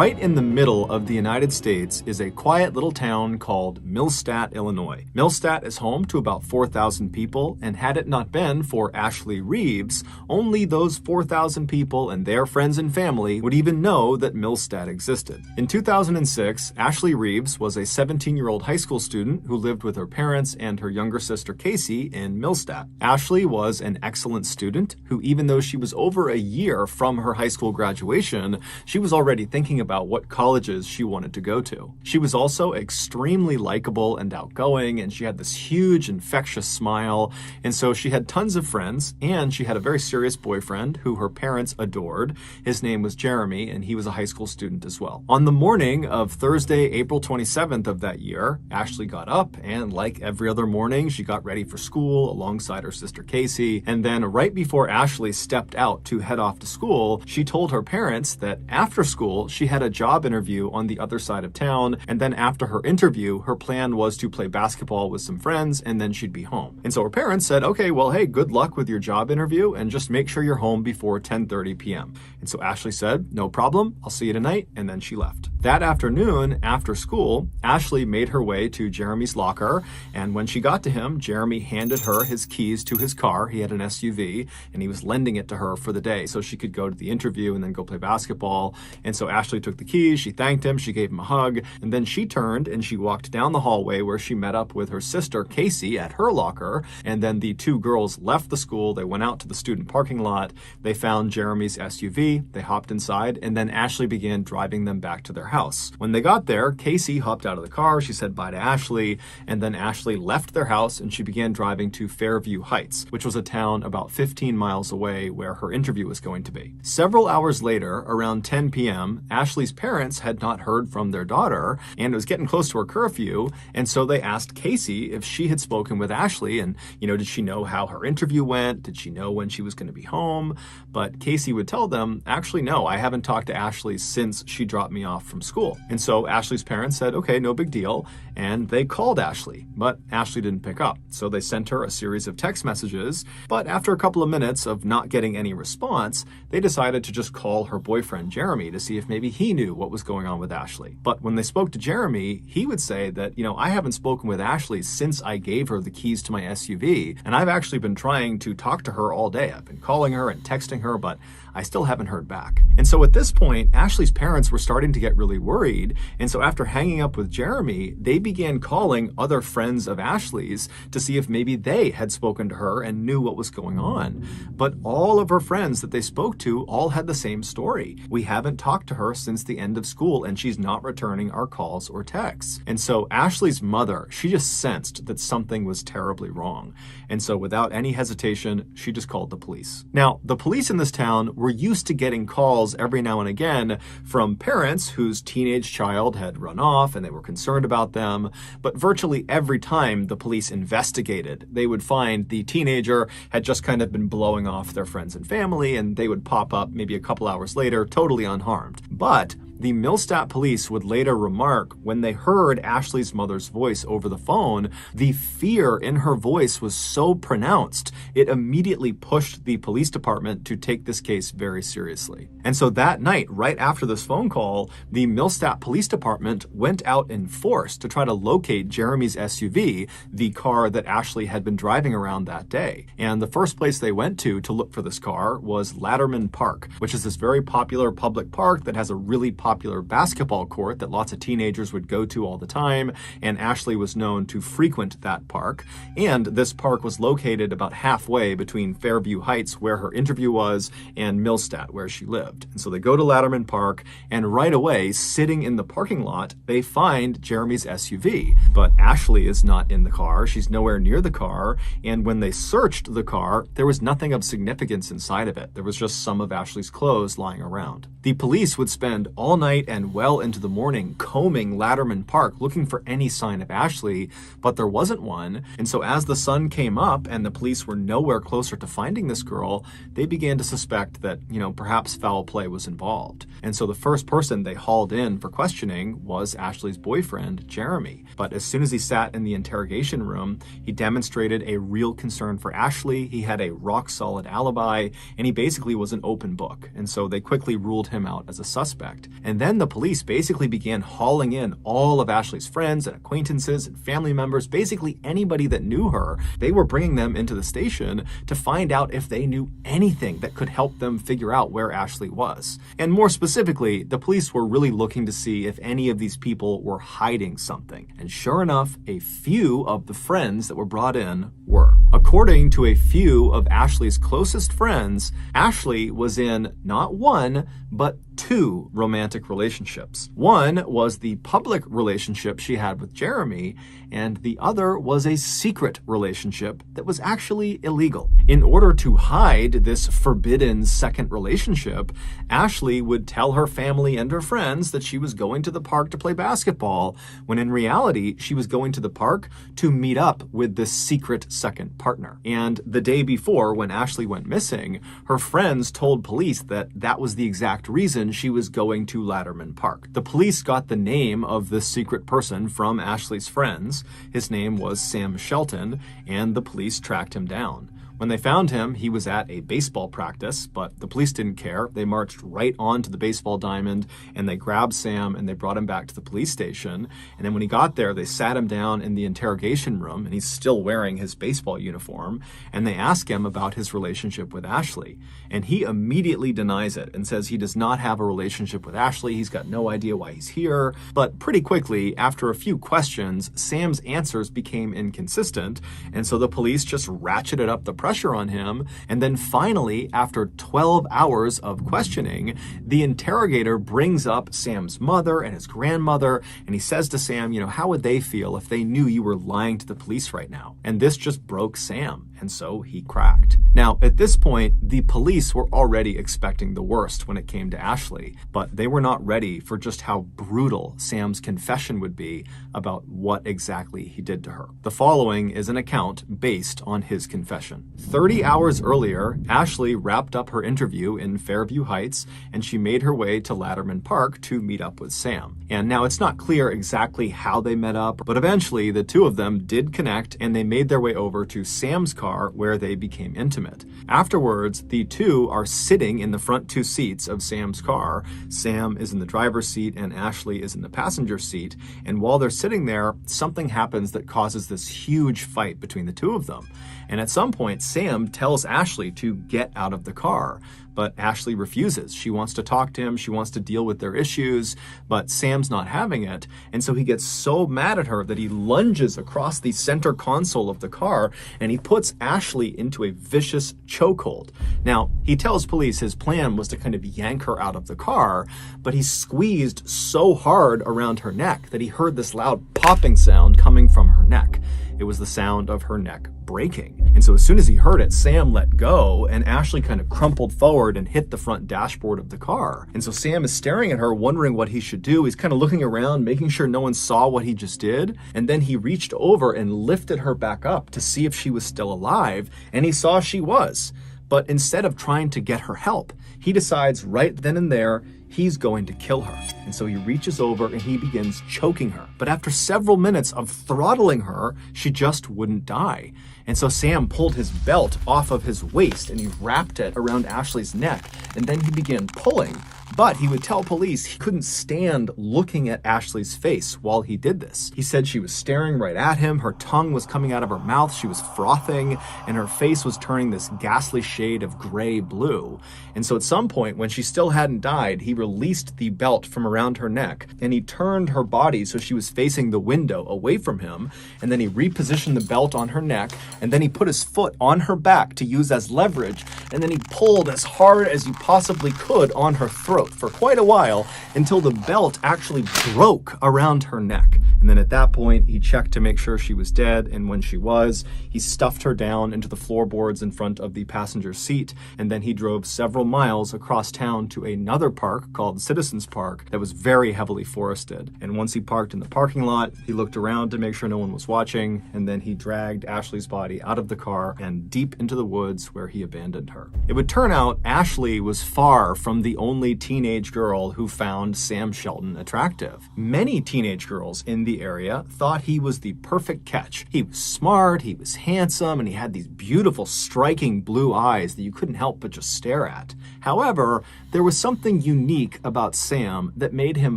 Right in the middle of the United States is a quiet little town called Millstadt, Illinois. Millstadt is home to about 4,000 people, and had it not been for Ashley Reeves, only those 4,000 people and their friends and family would even know that Millstadt existed. In 2006, Ashley Reeves was a 17-year-old high school student who lived with her parents and her younger sister Casey in Millstadt. Ashley was an excellent student who, even though she was over a year from her high school graduation, she was already thinking about what colleges she wanted to go to. She was also extremely likable and outgoing, and she had this huge, infectious smile, and so she had tons of friends, and she had a very serious boyfriend who her parents adored. His name was Jeremy, and he was a high school student as well. On the morning of Thursday, April 27th of that year, Ashley got up, and like every other morning, she got ready for school alongside her sister Casey, and then right before Ashley stepped out to head off to school, she told her parents that after school, she had a job interview on the other side of town, and then after her interview, her plan was to play basketball with some friends, and then she'd be home. And so her parents said, okay, well, hey, good luck with your job interview, and just make sure you're home before 10:30 p.m. And so Ashley said, no problem, I'll see you tonight, and then she left. That afternoon, after school, Ashley made her way to Jeremy's locker, and when she got to him, Jeremy handed her his keys to his car. He had an SUV, and he was lending it to her for the day so she could go to the interview and then go play basketball. And so Ashley took the keys, she thanked him, she gave him a hug, and then she turned and she walked down the hallway where she met up with her sister Casey at her locker, and then the two girls left the school, they went out to the student parking lot, they found Jeremy's SUV, they hopped inside, and then Ashley began driving them back to their house. When they got there, Casey hopped out of the car, she said bye to Ashley, and then Ashley left their house and she began driving to Fairview Heights, which was a town about 15 miles away where her interview was going to be. Several hours later, around 10 p.m., Ashley's parents had not heard from their daughter, and it was getting close to her curfew, and so they asked Casey if she had spoken with Ashley, and, did she know how her interview went? Did she know when she was going to be home? But Casey would tell them, actually, no, I haven't talked to Ashley since she dropped me off from school. And so Ashley's parents said, okay, no big deal, and they called Ashley, but Ashley didn't pick up. So they sent her a series of text messages, but after a couple of minutes of not getting any response, they decided to just call her boyfriend Jeremy to see if maybe he knew what was going on with Ashley. But when they spoke to Jeremy, he would say that, I haven't spoken with Ashley since I gave her the keys to my SUV, and I've actually been trying to talk to her all day. I've been calling her and texting her, but I still haven't heard back. And so at this point, Ashley's parents were starting to get really worried, and so after hanging up with Jeremy, they began calling other friends of Ashley's to see if maybe they had spoken to her and knew what was going on. But all of her friends that they spoke to all had the same story. We haven't talked to her since the end of school, and she's not returning our calls or texts. And so Ashley's mother, she just sensed that something was terribly wrong. And so without any hesitation, she just called the police. Now, the police in this town were used to getting calls every now and again from parents whose teenage child had run off and they were concerned about them, but virtually every time the police investigated, they would find the teenager had just kind of been blowing off their friends and family, and they would pop up maybe a couple hours later totally unharmed. But the Millstadt police would later remark when they heard Ashley's mother's voice over the phone, the fear in her voice was so pronounced, it immediately pushed the police department to take this case very seriously. And so that night, right after this phone call, the Millstadt Police Department went out in force to try to locate Jeremy's SUV, the car that Ashley had been driving around that day. And the first place they went to look for this car was Latterman Park, which is this very popular public park that has a really popular basketball court that lots of teenagers would go to all the time, and Ashley was known to frequent that park. And this park was located about halfway between Fairview Heights, where her interview was, and Millstadt, where she lived. And so they go to Latterman Park, and right away, sitting in the parking lot, they find Jeremy's SUV. But Ashley is not in the car, she's nowhere near the car, and when they searched the car, there was nothing of significance inside of it. There was just some of Ashley's clothes lying around. The police would spend all night and well into the morning combing Latterman Park looking for any sign of Ashley, but there wasn't one. And so as the sun came up and the police were nowhere closer to finding this girl, they began to suspect that, perhaps foul play was involved. And so the first person they hauled in for questioning was Ashley's boyfriend, Jeremy. But as soon as he sat in the interrogation room, he demonstrated a real concern for Ashley. He had a rock-solid alibi, and he basically was an open book. And so they quickly ruled him out as a suspect. And then the police basically began hauling in all of Ashley's friends and acquaintances and family members, basically anybody that knew her. They were bringing them into the station to find out if they knew anything that could help them figure out where Ashley was. And more specifically, the police were really looking to see if any of these people were hiding something. And sure enough, a few of the friends that were brought in were. According to a few of Ashley's closest friends, Ashley was in not one, but two romantic relationships. One was the public relationship she had with Jeremy, and the other was a secret relationship that was actually illegal. In order to hide this forbidden second relationship, Ashley would tell her family and her friends that she was going to the park to play basketball, when in reality, she was going to the park to meet up with this secret second partner. And the day before, when Ashley went missing, her friends told police that that was the exact reason she was going to Latterman Park. The police got the name of this secret person from Ashley's friends. His name was Sam Shelton, and the police tracked him down. When they found him, he was at a baseball practice, but the police didn't care. They marched right onto the baseball diamond, and they grabbed Sam, and they brought him back to the police station. And then when he got there, they sat him down in the interrogation room, and he's still wearing his baseball uniform, and they ask him about his relationship with Ashley. And he immediately denies it and says he does not have a relationship with Ashley. He's got no idea why he's here. But pretty quickly, after a few questions, Sam's answers became inconsistent, and so the police just ratcheted up the pressure on him. And then finally, after 12 hours of questioning, the interrogator brings up Sam's mother and his grandmother, and he says to Sam, how would they feel if they knew you were lying to the police right now? And this just broke Sam, and so he cracked. Now, at this point, the police were already expecting the worst when it came to Ashley, but they were not ready for just how brutal Sam's confession would be about what exactly he did to her. The following is an account based on his confession. 30 hours earlier, Ashley wrapped up her interview in Fairview Heights, and she made her way to Latterman Park to meet up with Sam. And now it's not clear exactly how they met up, but eventually the two of them did connect, and they made their way over to Sam's car, where they became intimate. Afterwards, the two are sitting in the front two seats of Sam's car. Sam is in the driver's seat and Ashley is in the passenger seat. And while they're sitting there, something happens that causes this huge fight between the two of them. And at some point, Sam tells Ashley to get out of the car, but Ashley refuses. She wants to talk to him. She wants to deal with their issues, but Sam's not having it. And so he gets so mad at her that he lunges across the center console of the car, and he puts Ashley into a vicious chokehold. Now, he tells police his plan was to kind of yank her out of the car, but he squeezed so hard around her neck that he heard this loud popping sound coming from her neck. It was the sound of her neck breaking. And so as soon as he heard it, Sam let go, and Ashley kind of crumpled forward and hit the front dashboard of the car. And so Sam is staring at her, wondering what he should do. He's kind of looking around, making sure no one saw what he just did. And then he reached over and lifted her back up to see if she was still alive, and he saw she was. But instead of trying to get her help, he decides right then and there he's going to kill her. And so he reaches over and he begins choking her. But after several minutes of throttling her, she just wouldn't die. And so Sam pulled his belt off of his waist and he wrapped it around Ashley's neck. And then he began pulling. But he would tell police he couldn't stand looking at Ashley's face while he did this. He said she was staring right at him, her tongue was coming out of her mouth, she was frothing, and her face was turning this ghastly shade of gray-blue. And so at some point, when she still hadn't died, he released the belt from around her neck, and he turned her body so she was facing the window away from him, and then he repositioned the belt on her neck, and then he put his foot on her back to use as leverage, and then he pulled as hard as he possibly could on her throat for quite a while until the belt actually broke around her neck. And then at that point, he checked to make sure she was dead, and when she was, he stuffed her down into the floorboards in front of the passenger seat, and then he drove several miles across town to another park called Citizens Park that was very heavily forested. And once he parked in the parking lot, he looked around to make sure no one was watching, and then he dragged Ashley's body out of the car and deep into the woods where he abandoned her. It would turn out Ashley was far from the only teenage girl who found Sam Shelton attractive. Many teenage girls in the area thought he was the perfect catch. He was smart, he was handsome, and he had these beautiful, striking blue eyes that you couldn't help but just stare at. However, there was something unique about Sam that made him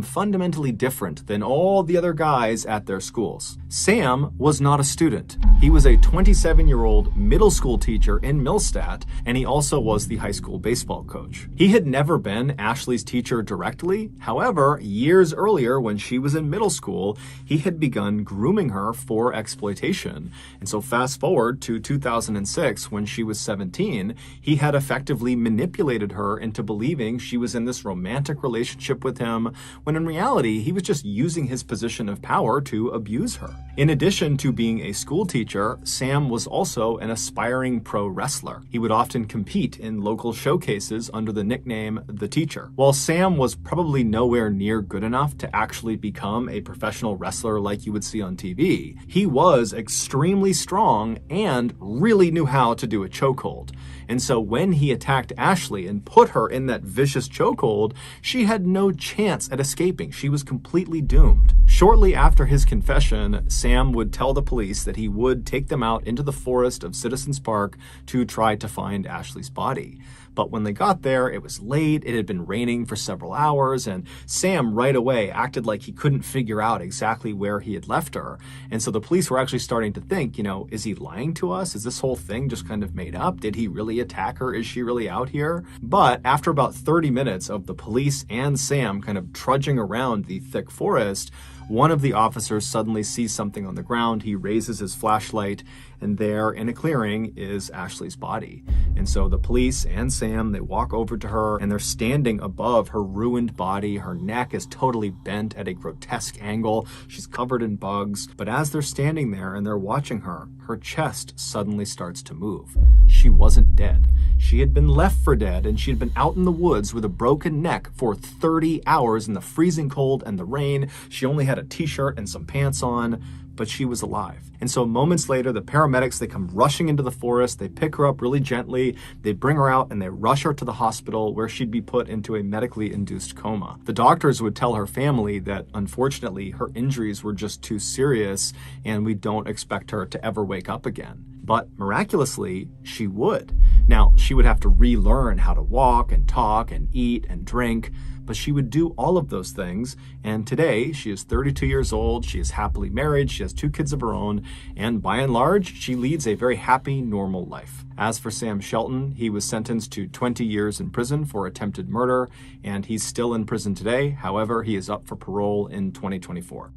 fundamentally different than all the other guys at their schools. Sam was not a student. He was a 27-year-old middle school teacher in Millstadt, and he also was the high school baseball coach. He had never been Ashley's teacher directly. However, years earlier when she was in middle school, he had begun grooming her for exploitation. And so fast forward to 2006 when she was 17, he had effectively manipulated her into believing she was in this romantic relationship with him, when in reality, he was just using his position of power to abuse her. In addition to being a school teacher, Sam was also an aspiring pro wrestler. He would often compete in local showcases under the nickname The Teacher. While Sam was probably nowhere near good enough to actually become a professional wrestler like you would see on TV, he was extremely strong and really knew how to do a chokehold. And so when he attacked Ashley and put her in that vicious chokehold, she had no chance at escaping. She was completely doomed. Shortly after his confession, Sam would tell the police that he would take them out into the forest of Citizens Park to try to find Ashley's body. But when they got there, it was late, it had been raining for several hours, and Sam right away acted like he couldn't figure out exactly where he had left her. And so the police were actually starting to think, is he lying to us? Is this whole thing just kind of made up? Did he really attack her? Is she really out here? But after about 30 minutes of the police and Sam kind of trudging around the thick forest, one of the officers suddenly sees something on the ground. He raises his flashlight, and there in a clearing is Ashley's body. And so the police and Sam, they walk over to her, and they're standing above her ruined body. Her neck is totally bent at a grotesque angle. She's covered in bugs. But as they're standing there and they're watching her, her chest suddenly starts to move. She wasn't dead. She had been left for dead, and she had been out in the woods with a broken neck for 30 hours in the freezing cold and the rain. She only had a t-shirt and some pants on, but she was alive. And so moments later, the paramedics, they come rushing into the forest, they pick her up really gently, they bring her out, and they rush her to the hospital where she'd be put into a medically induced coma. The doctors would tell her family that unfortunately her injuries were just too serious and we don't expect her to ever wake up again. But miraculously, she would. Now, she would have to relearn how to walk and talk and eat and drink, but she would do all of those things. And today, she is 32 years old, she is happily married, she has 2 kids of her own, and by and large, she leads a very happy, normal life. As for Sam Shelton, he was sentenced to 20 years in prison for attempted murder, and he's still in prison today. However, he is up for parole in 2024.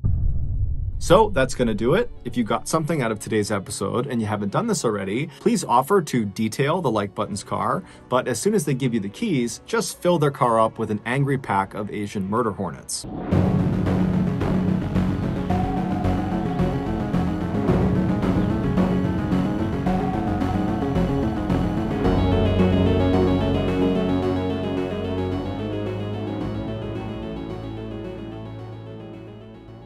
So that's going to do it. If you got something out of today's episode and you haven't done this already, please offer to detail the Like Button's car, but as soon as they give you the keys, just fill their car up with an angry pack of Asian murder hornets.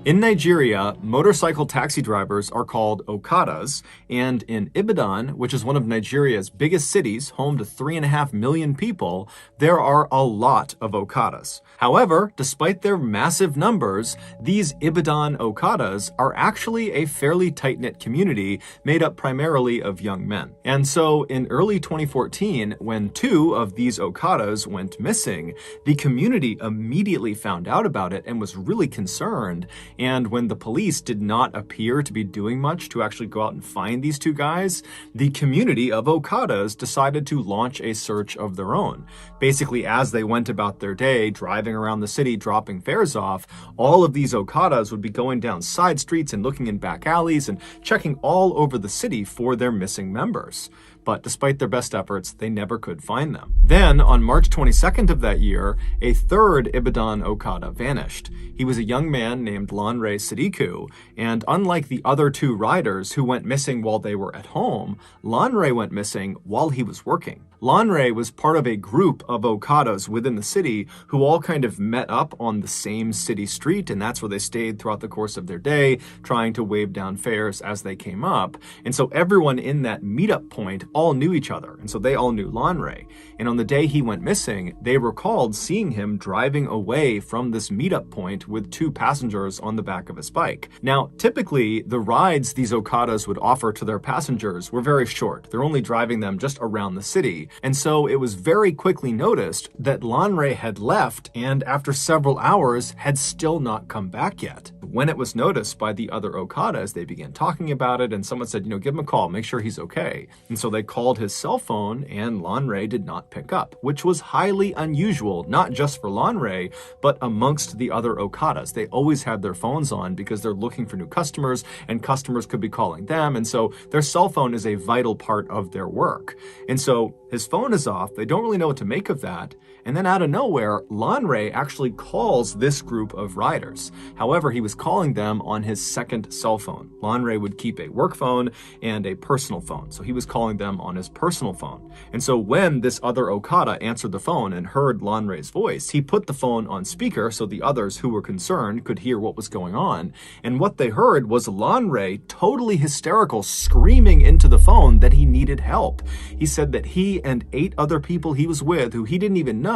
In Nigeria, motorcycle taxi drivers are called Okadas, and in Ibadan, which is one of Nigeria's biggest cities, home to 3.5 million people, there are a lot of Okadas. However, despite their massive numbers, these Ibadan Okadas are actually a fairly tight-knit community made up primarily of young men. And so in early 2014, when 2 of these Okadas went missing, the community immediately found out about it and was really concerned. And when the police did not appear to be doing much to actually go out and find these 2 guys, the community of Okadas decided to launch a search of their own. Basically, as they went about their day, driving around the city, dropping fares off, all of these Okadas would be going down side streets and looking in back alleys and checking all over the city for their missing members. But despite their best efforts, they never could find them. Then, on March 22nd of that year, a 3rd Ibadan Okada vanished. He was a young man named Lanre Sidiku, and unlike the other 2 riders who went missing while they were at home, Lanre went missing while he was working. Lanre was part of a group of Okadas within the city who all kind of met up on the same city street, and that's where they stayed throughout the course of their day, trying to wave down fares as they came up. And so everyone in that meetup point all knew each other, and so they all knew Lanre. And on the day he went missing, they recalled seeing him driving away from this meetup point with 2 passengers on the back of his bike. Now, typically, the rides these Okadas would offer to their passengers were very short. They're only driving them just around the city. And so it was very quickly noticed that Lanre had left and after several hours had still not come back yet. When it was noticed by the other Okadas, they began talking about it, and someone said, give him a call, make sure he's okay. And so they called his cell phone, and Lanre did not pick up, which was highly unusual, not just for Lanre, but amongst the other Okadas. They always had their phones on because they're looking for new customers, and customers could be calling them, and so their cell phone is a vital part of their work. And so his phone is off, they don't really know what to make of that, and then out of nowhere, Lanre actually calls this group of riders. However, he was calling them on his second cell phone. Lanre would keep a work phone and a personal phone, so he was calling them on his personal phone. And so when this other Okada answered the phone and heard Lanre's voice, he put the phone on speaker so the others who were concerned could hear what was going on. And what they heard was Lanre, totally hysterical, screaming into the phone that he needed help. He said that he and 8 other people he was with, who he didn't even know,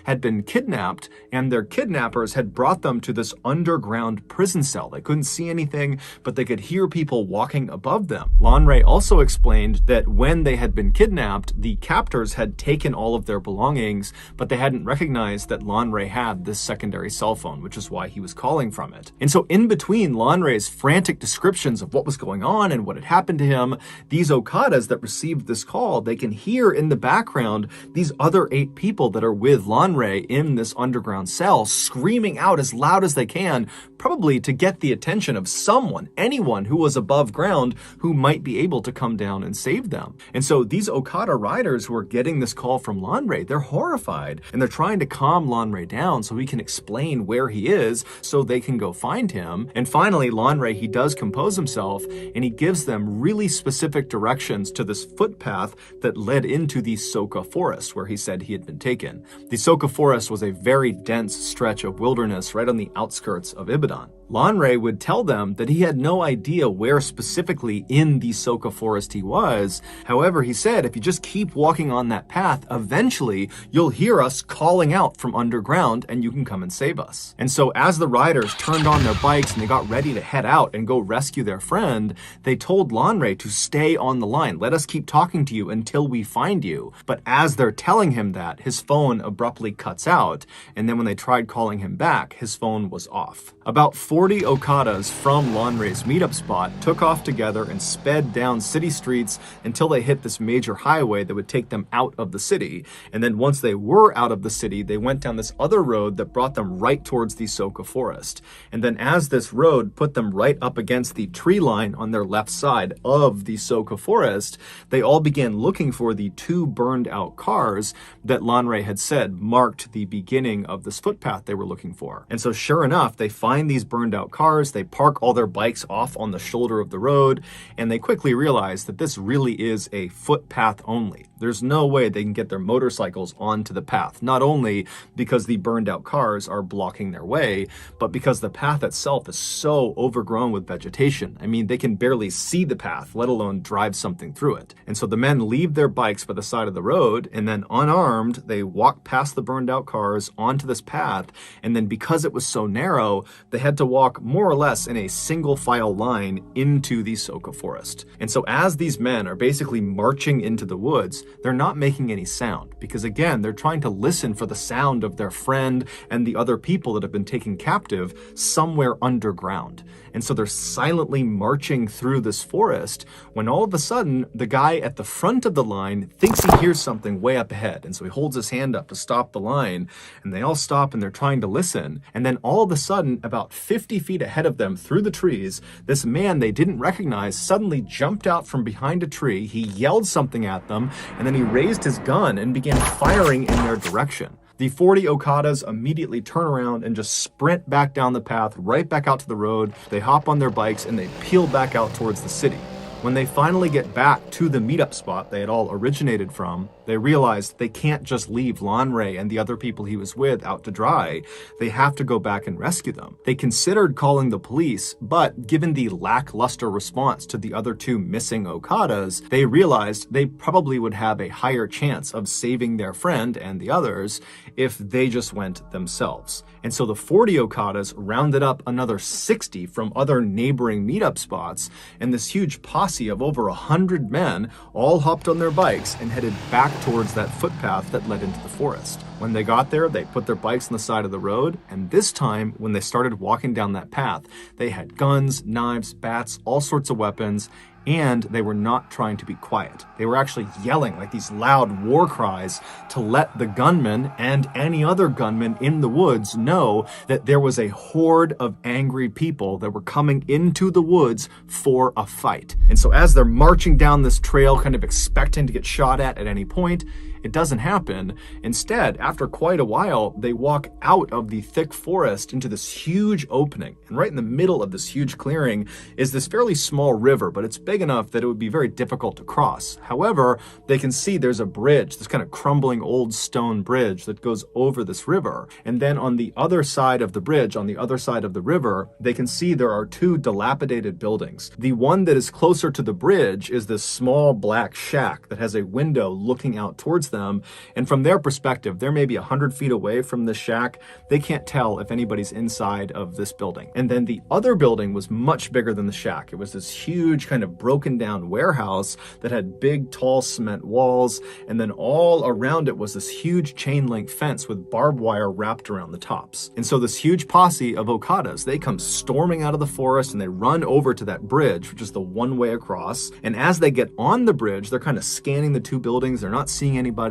had been kidnapped, and their kidnappers had brought them to this underground prison cell. They couldn't see anything, but they could hear people walking above them. Lanre also explained that when they had been kidnapped, the captors had taken all of their belongings, but they hadn't recognized that Lanre had this secondary cell phone, which is why he was calling from it. And so in between Lanre's frantic descriptions of what was going on and what had happened to him, these Okadas that received this call, they can hear in the background these other 8 people that are with Lanre in this underground cell screaming out as loud as they can, probably to get the attention of someone, anyone who was above ground who might be able to come down and save them. And so these Okada riders who are getting this call from Lanre, they're horrified, and they're trying to calm Lanre down so he can explain where he is so they can go find him. And finally, Lanre, he does compose himself, and he gives them really specific directions to this footpath that led into the Soka forest where he said he had been taken. The Soka forest was a very dense stretch of wilderness right on the outskirts of Ibadan. Lanre would tell them that he had no idea where specifically in the Soka forest he was. However, he said, if you just keep walking on that path, eventually you'll hear us calling out from underground and you can come and save us. And so as the riders turned on their bikes and they got ready to head out and go rescue their friend, they told Lanre to stay on the line. Let us keep talking to you until we find you. But as they're telling him that, his phone abruptly cuts out. And then when they tried calling him back, his phone was off. About 40 Okadas from Lanre's meetup spot took off together and sped down city streets until they hit this major highway that would take them out of the city. And then once they were out of the city, they went down this other road that brought them right towards the Soka forest. And then as this road put them right up against the tree line on their left side of the Soka forest, they all began looking for the 2 burned out cars that Lanre had said marked the beginning of this footpath they were looking for. And so sure enough, they find these burned out cars, they park all their bikes off on the shoulder of the road, and they quickly realize that this really is a footpath only. There's no way they can get their motorcycles onto the path, not only because the burned out cars are blocking their way, but because the path itself is so overgrown with vegetation. I mean, they can barely see the path, let alone drive something through it. And so the men leave their bikes by the side of the road, and then unarmed, they walk past the burned out cars onto this path, and then because it was so narrow, they had to walk more or less in a single file line into the Soka forest. And so as these men are basically marching into the woods, they're not making any sound because again, they're trying to listen for the sound of their friend and the other people that have been taken captive somewhere underground. And so they're silently marching through this forest when all of a sudden, the guy at the front of the line thinks he hears something way up ahead. And so he holds his hand up to stop the line, and they all stop and they're trying to listen. And then all of a sudden, about 50 feet ahead of them through the trees, this man they didn't recognize suddenly jumped out from behind a tree. He yelled something at them, and then he raised his gun and began firing in their direction. The 40 Okadas immediately turn around and just sprint back down the path, right back out to the road. They hop on their bikes and they peel back out towards the city. When they finally get back to the meetup spot they had all originated from, they realized they can't just leave Lanre and the other people he was with out to dry. They have to go back and rescue them. They considered calling the police, but given the lackluster response to the other two missing Okadas, they realized they probably would have a higher chance of saving their friend and the others if they just went themselves. And so the 40 Okadas rounded up another 60 from other neighboring meetup spots, and this huge posse of over 100 men all hopped on their bikes and headed back towards that footpath that led into the forest. When they got there, they put their bikes on the side of the road, and this time, when they started walking down that path, they had guns, knives, bats, all sorts of weapons, and they were not trying to be quiet. They were actually yelling like these loud war cries to let the gunmen and any other gunmen in the woods know that there was a horde of angry people that were coming into the woods for a fight. And so as they're marching down this trail, kind of expecting to get shot at any point, it doesn't happen. Instead, after quite a while, they walk out of the thick forest into this huge opening. And right in the middle of this huge clearing is this fairly small river, but it's big enough that it would be very difficult to cross. However, they can see there's a bridge, this kind of crumbling old stone bridge that goes over this river. And then on the other side of the bridge, on the other side of the river, they can see there are two dilapidated buildings. The one that is closer to the bridge is this small black shack that has a window looking out towards them, and from their perspective, they're maybe 100 feet away from the shack. They can't tell if anybody's inside of this building. And then the other building was much bigger than the shack. It was this huge kind of broken down warehouse that had big tall cement walls, and then all around it was this huge chain link fence with barbed wire wrapped around the tops. And so this huge posse of Okadas, they come storming out of the forest and they run over to that bridge, which is the one way across. And as they get on the bridge, they're kind of scanning the two buildings. They're not seeing anybody.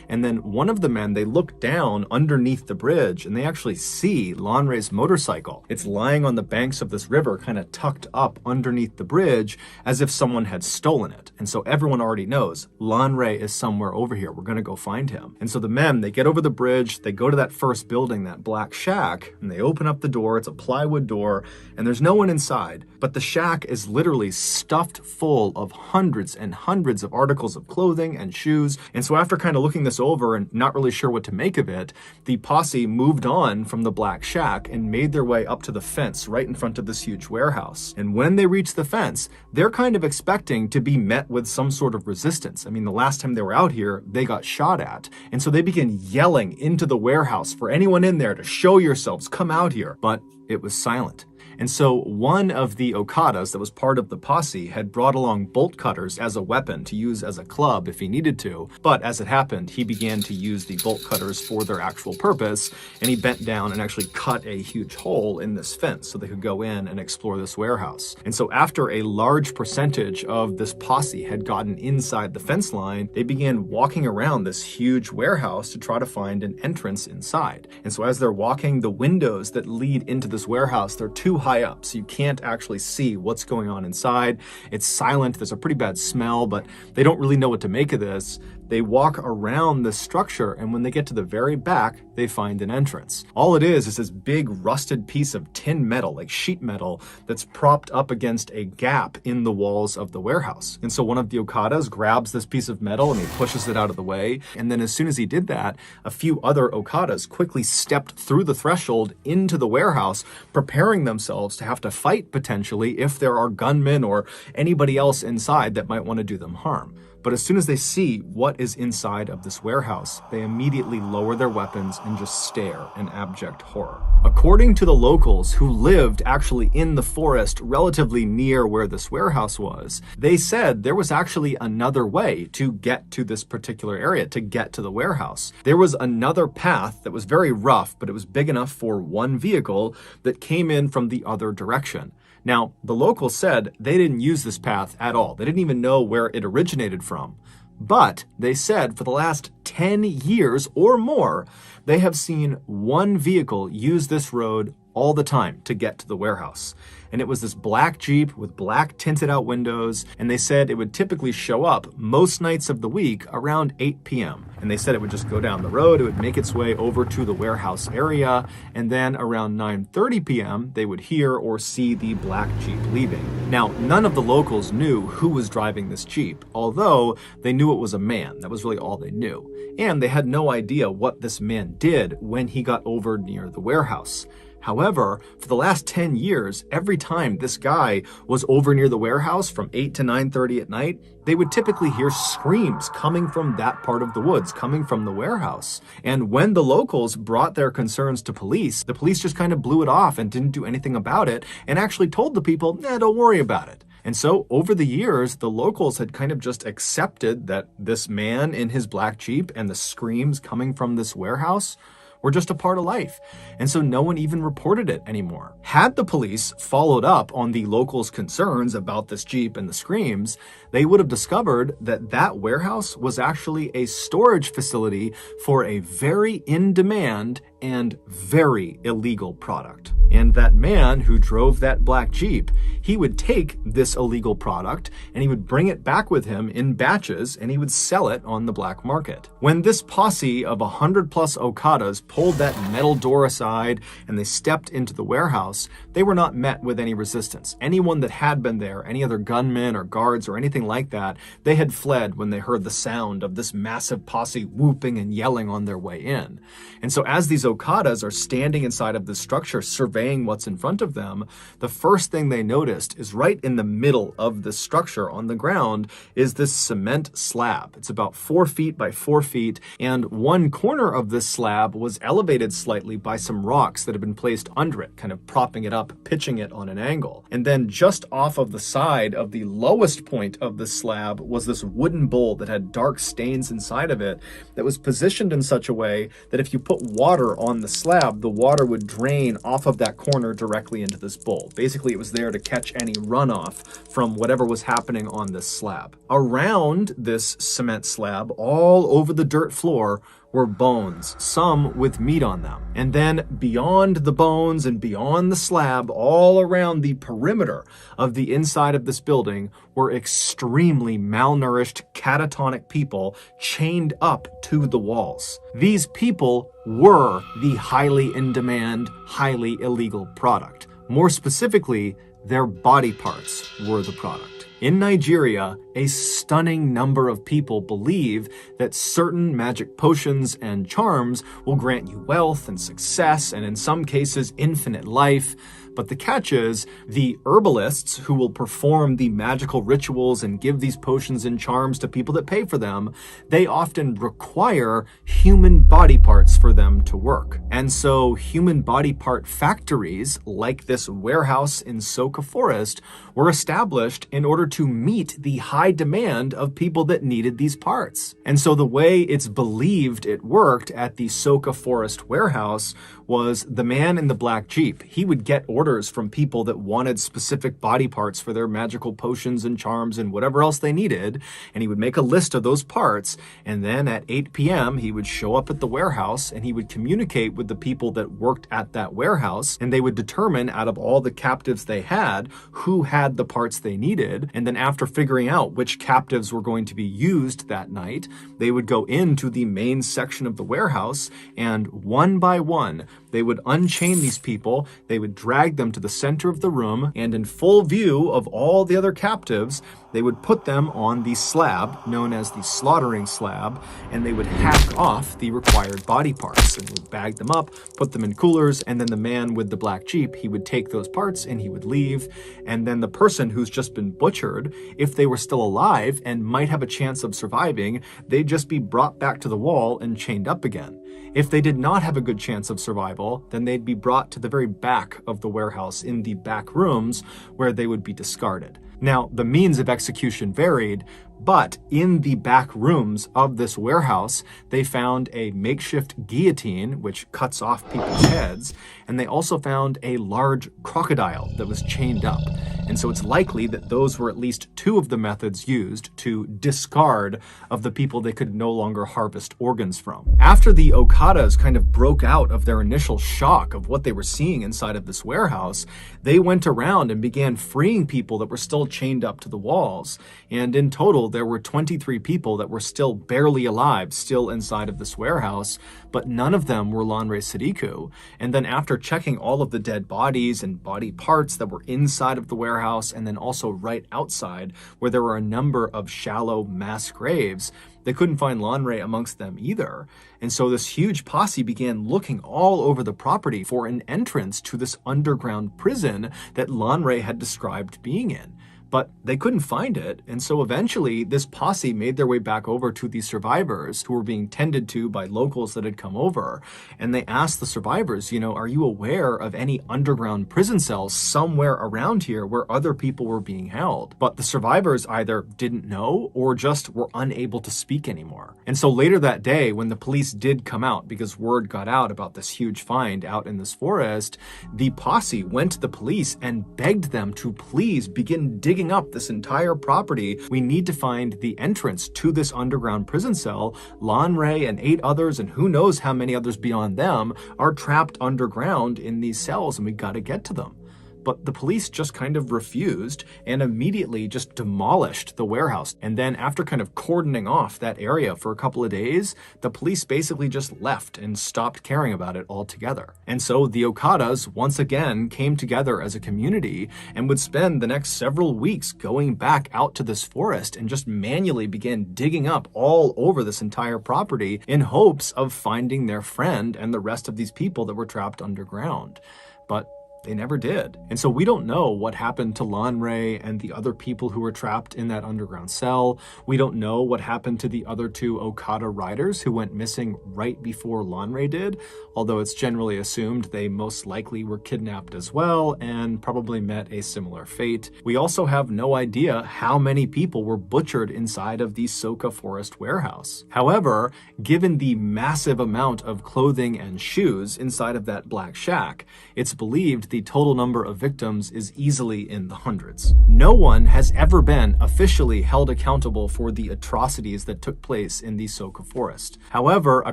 And then one of the men, they look down underneath the bridge and they actually see Lanre's motorcycle. It's lying on the banks of this river, kind of tucked up underneath the bridge as if someone had stolen it. And so everyone already knows Lanre is somewhere over here. We're going to go find him. And so the men, they get over the bridge, they go to that first building, that black shack, and they open up the door. It's a plywood door and there's no one inside, but the shack is literally stuffed full of hundreds and hundreds of articles of clothing and shoes. And so after kind of looking this over and not really sure what to make of it, the posse moved on from the black shack and made their way up to the fence right in front of this huge warehouse. And when they reach the fence, they're kind of expecting to be met with some sort of resistance. I mean, the last time they were out here, they got shot at. And so they begin yelling into the warehouse for anyone in there to show yourselves, come out here. But it was silent. And so one of the Okadas that was part of the posse had brought along bolt cutters as a weapon to use as a club if he needed to. But as it happened, he began to use the bolt cutters for their actual purpose, and he bent down and actually cut a huge hole in this fence so they could go in and explore this warehouse. And so after a large percentage of this posse had gotten inside the fence line, they began walking around this huge warehouse to try to find an entrance inside. And so as they're walking, the windows that lead into this warehouse, they're too high up, so you can't actually see what's going on inside. It's silent. There's a pretty bad smell, but they don't really know what to make of this. They walk around the structure, and when they get to the very back, they find an entrance. All it is this big rusted piece of tin metal, like sheet metal, that's propped up against a gap in the walls of the warehouse. And so one of the Okadas grabs this piece of metal and he pushes it out of the way. And then as soon as he did that, a few other Okadas quickly stepped through the threshold into the warehouse, preparing themselves to have to fight potentially if there are gunmen or anybody else inside that might want to do them harm. But as soon as they see what is inside of this warehouse, they immediately lower their weapons and just stare in abject horror. According to the locals who lived actually in the forest relatively near where this warehouse was, they said there was actually another way to get to this particular area, to get to the warehouse. There was another path that was very rough, but it was big enough for one vehicle that came in from the other direction. Now, the locals said they didn't use this path at all. They didn't even know where it originated from. But they said for the last 10 years or more, they have seen one vehicle use this road all the time to get to the warehouse. And it was this black Jeep with black tinted out windows, and they said it would typically show up most nights of the week around 8 p.m. And they said it would just go down the road, it would make its way over to the warehouse area, and then around 9:30 p.m. they would hear or see the black Jeep leaving. Now, none of the locals knew who was driving this Jeep, although they knew it was a man. That was really all they knew. And they had no idea what this man did when he got over near the warehouse. However, for the last 10 years, every time this guy was over near the warehouse from 8 to 9:30 at night, they would typically hear screams coming from that part of the woods, coming from the warehouse. And when the locals brought their concerns to police, the police just kind of blew it off and didn't do anything about it and actually told the people, don't worry about it. And so over the years, the locals had kind of just accepted that this man in his black Jeep and the screams coming from this warehouse were just a part of life. And so no one even reported it anymore. Had the police followed up on the locals' concerns about this Jeep and the screams, they would have discovered that that warehouse was actually a storage facility for a very in-demand and very illegal product. And that man who drove that black Jeep, he would take this illegal product and he would bring it back with him in batches and he would sell it on the black market. When this posse of 100 plus Okadas pulled that metal door aside and they stepped into the warehouse, they were not met with any resistance. Anyone that had been there, any other gunmen or guards or anything like that, they had fled when they heard the sound of this massive posse whooping and yelling on their way in. And so as these Okadas are standing inside of this structure surveying what's in front of them, the first thing they noticed is right in the middle of the structure on the ground is this cement slab. It's about 4 feet by 4 feet, and one corner of this slab was elevated slightly by some rocks that had been placed under it, kind of propping it up, pitching it on an angle. And then just off of the side of the lowest point of the slab was this wooden bowl that had dark stains inside of it that was positioned in such a way that if you put water on the slab, the water would drain off of that corner directly into this bowl. Basically, it was there to catch any runoff from whatever was happening on this slab. Around this cement slab, all over the dirt floor, were bones, some with meat on them. And then beyond the bones and beyond the slab, all around the perimeter of the inside of this building were extremely malnourished, catatonic people chained up to the walls. These people were the highly in-demand, highly illegal product. More specifically, their body parts were the product. In Nigeria, a stunning number of people believe that certain magic potions and charms will grant you wealth and success, and in some cases, infinite life. But the catch is, the herbalists who will perform the magical rituals and give these potions and charms to people that pay for them, they often require human body parts for them to work. And so human body part factories, like this warehouse in Soka Forest, were established in order to meet the high demand of people that needed these parts. And so the way it's believed it worked at the Soka Forest warehouse was the man in the black Jeep. He would get orders from people that wanted specific body parts for their magical potions and charms and whatever else they needed, and he would make a list of those parts, and then at 8 p.m. he would show up at the warehouse and he would communicate with the people that worked at that warehouse, and they would determine out of all the captives they had who had the parts they needed. And then after figuring out which captives were going to be used that night, they would go into the main section of the warehouse, and one by one they would unchain these people, they would drag them to the center of the room, and in full view of all the other captives, they would put them on the slab, known as the slaughtering slab, and they would hack off the required body parts and would bag them up, put them in coolers, and then the man with the black Jeep, he would take those parts and he would leave. And then the person who's just been butchered, if they were still alive and might have a chance of surviving, they'd just be brought back to the wall and chained up again. If they did not have a good chance of survival, then they'd be brought to the very back of the warehouse in the back rooms where they would be discarded. Now, the means of execution varied, but in the back rooms of this warehouse, they found a makeshift guillotine, which cuts off people's heads, and they also found a large crocodile that was chained up. And so it's likely that those were at least two of the methods used to discard of the people they could no longer harvest organs from. After the Okadas kind of broke out of their initial shock of what they were seeing inside of this warehouse, they went around and began freeing people that were still chained up to the walls. And in total, there were 23 people that were still barely alive, still inside of this warehouse, but none of them were Lanre Sadiku. And then after checking all of the dead bodies and body parts that were inside of the warehouse, and then also right outside, where there were a number of shallow mass graves, they couldn't find Lanre amongst them either. And so this huge posse began looking all over the property for an entrance to this underground prison that Lanre had described being in. But they couldn't find it, and so eventually this posse made their way back over to the survivors who were being tended to by locals that had come over, and they asked the survivors, are you aware of any underground prison cells somewhere around here where other people were being held? But the survivors either didn't know or just were unable to speak anymore. And so later that day, when the police did come out, because word got out about this huge find out in this forest, the posse went to the police and begged them to please begin digging up this entire property. We need to find the entrance to this underground prison cell. Lanre and 8 others, and who knows how many others beyond them, are trapped underground in these cells, and we gotta get to them. But the police just kind of refused and immediately just demolished the warehouse. And then after kind of cordoning off that area for a couple of days, the police basically just left and stopped caring about it altogether. And so the Okadas once again came together as a community and would spend the next several weeks going back out to this forest and just manually began digging up all over this entire property in hopes of finding their friend and the rest of these people that were trapped underground. But they never did. And so we don't know what happened to Lanre and the other people who were trapped in that underground cell. We don't know what happened to the other 2 Okada riders who went missing right before Lanre did, although it's generally assumed they most likely were kidnapped as well and probably met a similar fate. We also have no idea how many people were butchered inside of the Soka Forest warehouse. However, given the massive amount of clothing and shoes inside of that black shack, it's believed the total number of victims is easily in the hundreds. No one has ever been officially held accountable for the atrocities that took place in the Soka Forest. However, a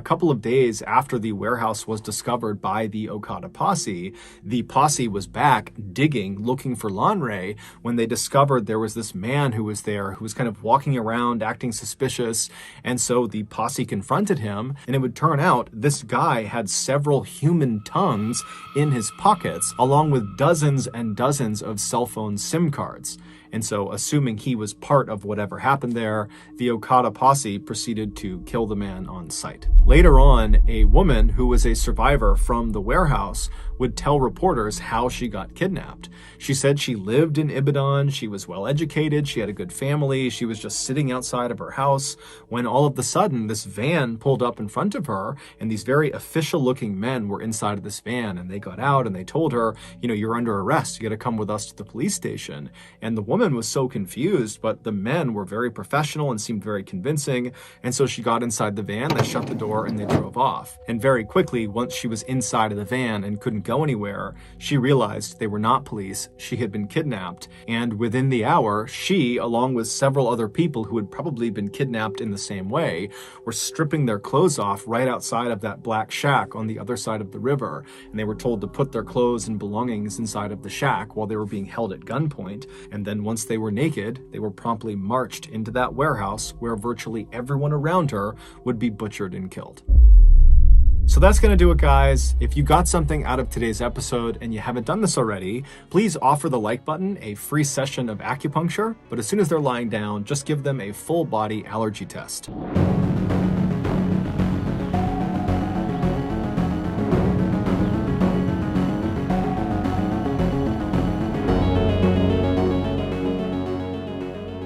couple of days after the warehouse was discovered by the Okada posse, the posse was back digging, looking for Lanre, when they discovered there was this man who was there who was kind of walking around acting suspicious, and so the posse confronted him, and it would turn out this guy had several human tongues in his pockets, along with dozens and dozens of cell phone SIM cards. And so, assuming he was part of whatever happened there, the Okada posse proceeded to kill the man on sight. Later on, a woman who was a survivor from the warehouse would tell reporters how she got kidnapped. She said she lived in Ibadan, she was well educated, she had a good family, she was just sitting outside of her house when all of a sudden this van pulled up in front of her, and these very official looking men were inside of this van, and they got out and they told her, you're under arrest, you gotta come with us to the police station. And the woman was so confused, but the men were very professional and seemed very convincing, and so she got inside the van, they shut the door, and they drove off. And very quickly, once she was inside of the van and couldn't go anywhere, she realized they were not police, she had been kidnapped, and within the hour, she, along with several other people who had probably been kidnapped in the same way, were stripping their clothes off right outside of that black shack on the other side of the river, and they were told to put their clothes and belongings inside of the shack while they were being held at gunpoint, and then once they were naked, they were promptly marched into that warehouse where virtually everyone around her would be butchered and killed. So that's going to do it, guys. If you got something out of today's episode and you haven't done this already, please offer the like button a free session of acupuncture, but as soon as they're lying down, just give them a full body allergy test.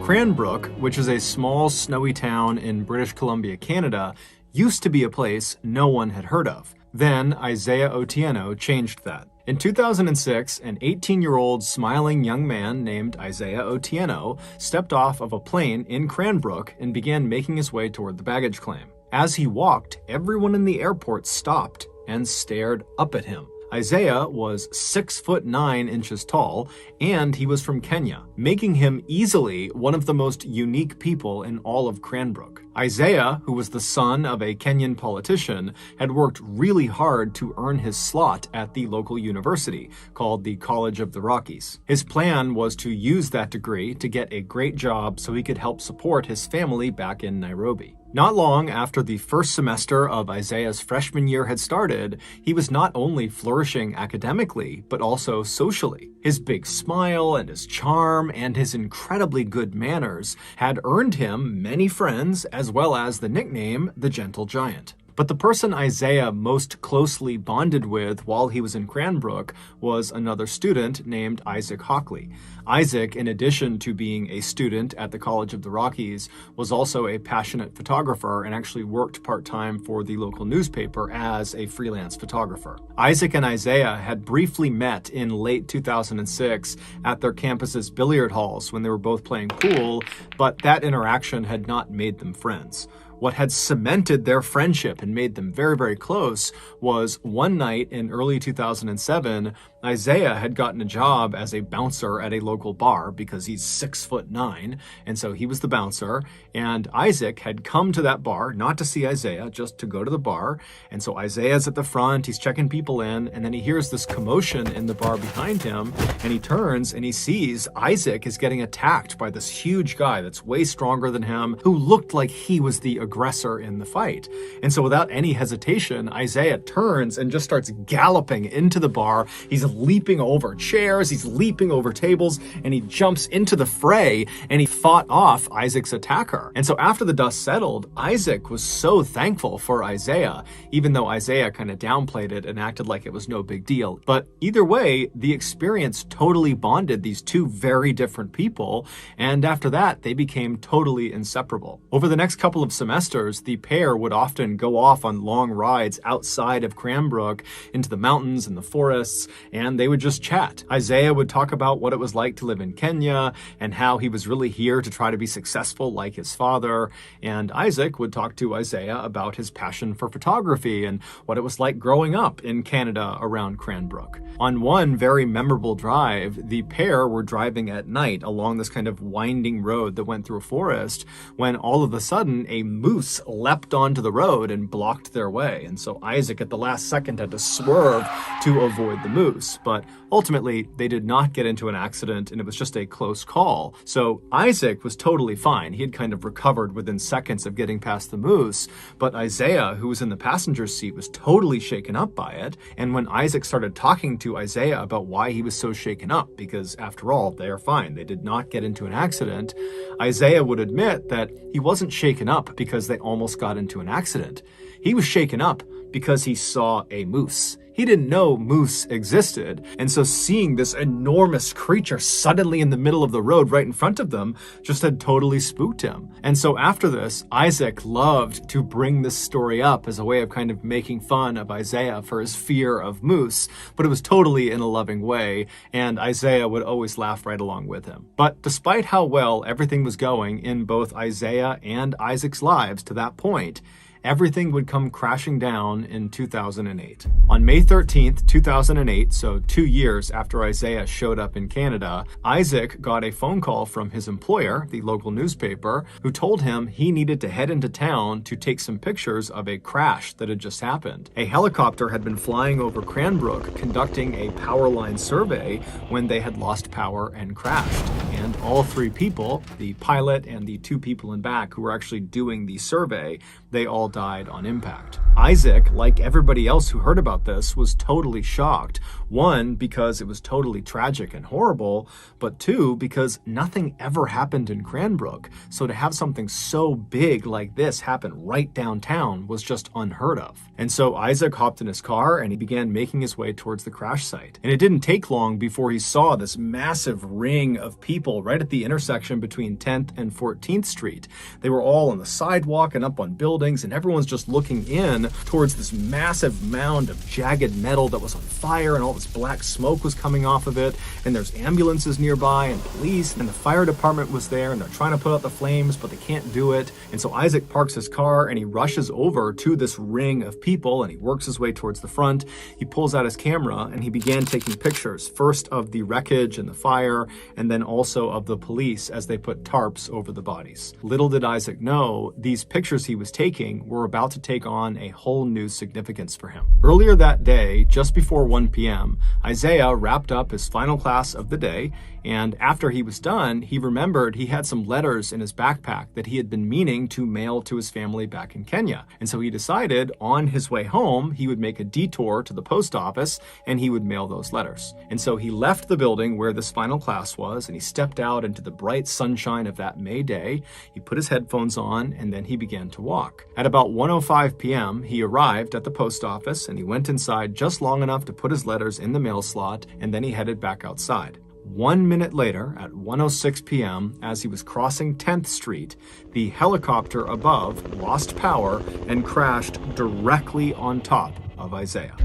Cranbrook, which is a small snowy town in British Columbia, Canada, used to be a place no one had heard of. Then Isaiah Otieno changed that. In 2006, an 18-year-old smiling young man named Isaiah Otieno stepped off of a plane in Cranbrook and began making his way toward the baggage claim. As he walked, everyone in the airport stopped and stared up at him. Isaiah was 6'9" tall, and he was from Kenya, making him easily one of the most unique people in all of Cranbrook. Isaiah, who was the son of a Kenyan politician, had worked really hard to earn his slot at the local university, called the College of the Rockies. His plan was to use that degree to get a great job so he could help support his family back in Nairobi. Not long after the first semester of Isaiah's freshman year had started, he was not only flourishing academically, but also socially. His big smile and his charm and his incredibly good manners had earned him many friends, as well as the nickname the Gentle Giant. But the person Isaiah most closely bonded with while he was in Cranbrook was another student named Isaac Hockley. Isaac, in addition to being a student at the College of the Rockies, was also a passionate photographer and actually worked part-time for the local newspaper as a freelance photographer. Isaac and Isaiah had briefly met in late 2006 at their campus's billiard halls when they were both playing pool, but that interaction had not made them friends. What had cemented their friendship and made them very, very close was one night in early 2007, Isaiah had gotten a job as a bouncer at a local bar because he's 6'9", and so he was the bouncer, and Isaac had come to that bar, not to see Isaiah, just to go to the bar, and so Isaiah's at the front, he's checking people in, and then he hears this commotion in the bar behind him, and he turns and he sees Isaac is getting attacked by this huge guy that's way stronger than him, who looked like he was the aggressor in the fight. And so without any hesitation, Isaiah turns and just starts galloping into the bar. He's leaping over chairs, he's leaping over tables, and he jumps into the fray, and he fought off Isaac's attacker. And so after the dust settled, Isaac was so thankful for Isaiah, even though Isaiah kind of downplayed it and acted like it was no big deal. But either way, the experience totally bonded these two very different people, and after that, they became totally inseparable. Over the next couple of semesters, the pair would often go off on long rides outside of Cranbrook into the mountains and the forests, and they would just chat. Isaiah would talk about what it was like to live in Kenya and how he was really here to try to be successful like his father, and Isaac would talk to Isaiah about his passion for photography and what it was like growing up in Canada around Cranbrook. On one very memorable drive, the pair were driving at night along this kind of winding road that went through a forest when all of a sudden a moose leapt onto the road and blocked their way. And so Isaac at the last second had to swerve to avoid the moose. But ultimately, they did not get into an accident and it was just a close call. So Isaac was totally fine. He had kind of recovered within seconds of getting past the moose. But Isaiah, who was in the passenger seat, was totally shaken up by it. And when Isaac started talking to Isaiah about why he was so shaken up, because after all, they are fine, they did not get into an accident, Isaiah would admit that he wasn't shaken up because they almost got into an accident. He was shaken up because he saw a moose. He didn't know moose existed, and so seeing this enormous creature suddenly in the middle of the road right in front of them just had totally spooked him. And so after this, Isaac loved to bring this story up as a way of kind of making fun of Isaiah for his fear of moose, but it was totally in a loving way, and Isaiah would always laugh right along with him. But despite how well everything was going in both Isaiah and Isaac's lives to that point, everything would come crashing down in 2008. On May 13th, 2008, so 2 years after Isaiah showed up in Canada, Isaac got a phone call from his employer, the local newspaper, who told him he needed to head into town to take some pictures of a crash that had just happened. A helicopter had been flying over Cranbrook conducting a power line survey when they had lost power and crashed. And all three people, the pilot and the two people in back who were actually doing the survey, they all died on impact. Isaac, like everybody else who heard about this, was totally shocked. One, because it was totally tragic and horrible, but two, because nothing ever happened in Cranbrook. So to have something so big like this happen right downtown was just unheard of. And so Isaac hopped in his car and he began making his way towards the crash site. And it didn't take long before he saw this massive ring of people people right at the intersection between 10th and 14th Street. They were all on the sidewalk and up on buildings, and everyone's just looking in towards this massive mound of jagged metal that was on fire, and all this black smoke was coming off of it. And there's ambulances nearby and police, and the fire department was there, and they're trying to put out the flames, but they can't do it. And so Isaac parks his car and he rushes over to this ring of people, and he works his way towards the front. He pulls out his camera and he began taking pictures, first of the wreckage and the fire, and then also of the police as they put tarps over the bodies. Little did Isaac know, these pictures he was taking were about to take on a whole new significance for him. Earlier that day, just before 1 p.m., Isaiah wrapped up his final class of the day, and after he was done, he remembered he had some letters in his backpack that he had been meaning to mail to his family back in Kenya. And so he decided on his way home, he would make a detour to the post office and he would mail those letters. And so he left the building where this final class was, and he stepped out into the bright sunshine of that May day. He put his headphones on, and then he began to walk. At about 1:05 p.m., he arrived at the post office, and he went inside just long enough to put his letters in the mail slot, and then he headed back outside. 1 minute later, at 1:06 p.m., as he was crossing 10th Street, the helicopter above lost power and crashed directly on top of Isaiah.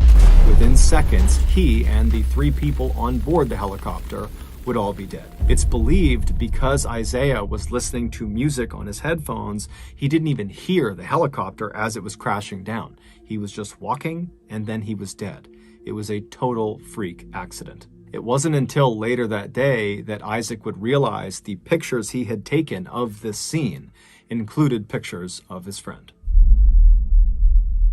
Within seconds, he and the 3 people on board the helicopter would all be dead. It's believed because Isaiah was listening to music on his headphones, he didn't even hear the helicopter as it was crashing down. He was just walking, and then he was dead. It was a total freak accident. It wasn't until later that day that Isaac would realize the pictures he had taken of this scene included pictures of his friend.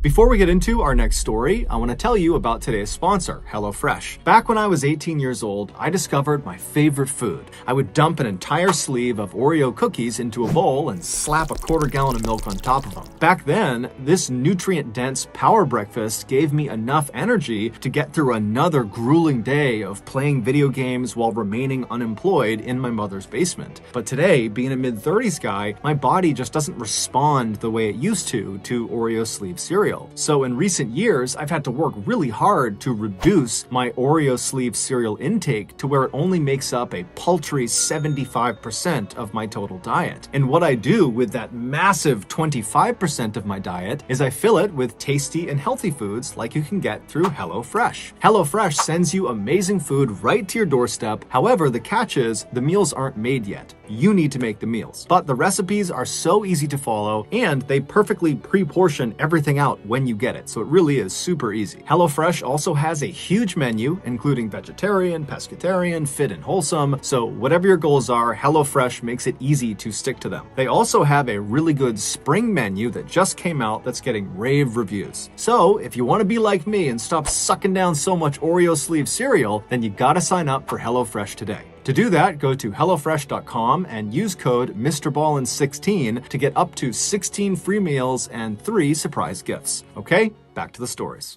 Before we get into our next story, I want to tell you about today's sponsor, HelloFresh. Back when I was 18 years old, I discovered my favorite food. I would dump an entire sleeve of Oreo cookies into a bowl and slap a quarter gallon of milk on top of them. Back then, this nutrient-dense power breakfast gave me enough energy to get through another grueling day of playing video games while remaining unemployed in my mother's basement. But today, being a mid-30s guy, my body just doesn't respond the way it used to Oreo sleeve cereal. So in recent years, I've had to work really hard to reduce my Oreo sleeve cereal intake to where it only makes up a paltry 75% of my total diet. And what I do with that massive 25% of my diet is I fill it with tasty and healthy foods like you can get through HelloFresh. HelloFresh sends you amazing food right to your doorstep. However, the catch is the meals aren't made yet. You need to make the meals. But the recipes are so easy to follow, and they perfectly pre-portion everything out when you get it, so it really is super easy. HelloFresh also has a huge menu, including vegetarian, pescatarian, fit and wholesome, so whatever your goals are, HelloFresh makes it easy to stick to them. They also have a really good spring menu that just came out that's getting rave reviews. So if you want to be like me and stop sucking down so much Oreo sleeve cereal, then you gotta sign up for HelloFresh today. To do that, go to HelloFresh.com and use code MrBallen16 to get up to 16 free meals and 3 surprise gifts. Okay, back to the stories.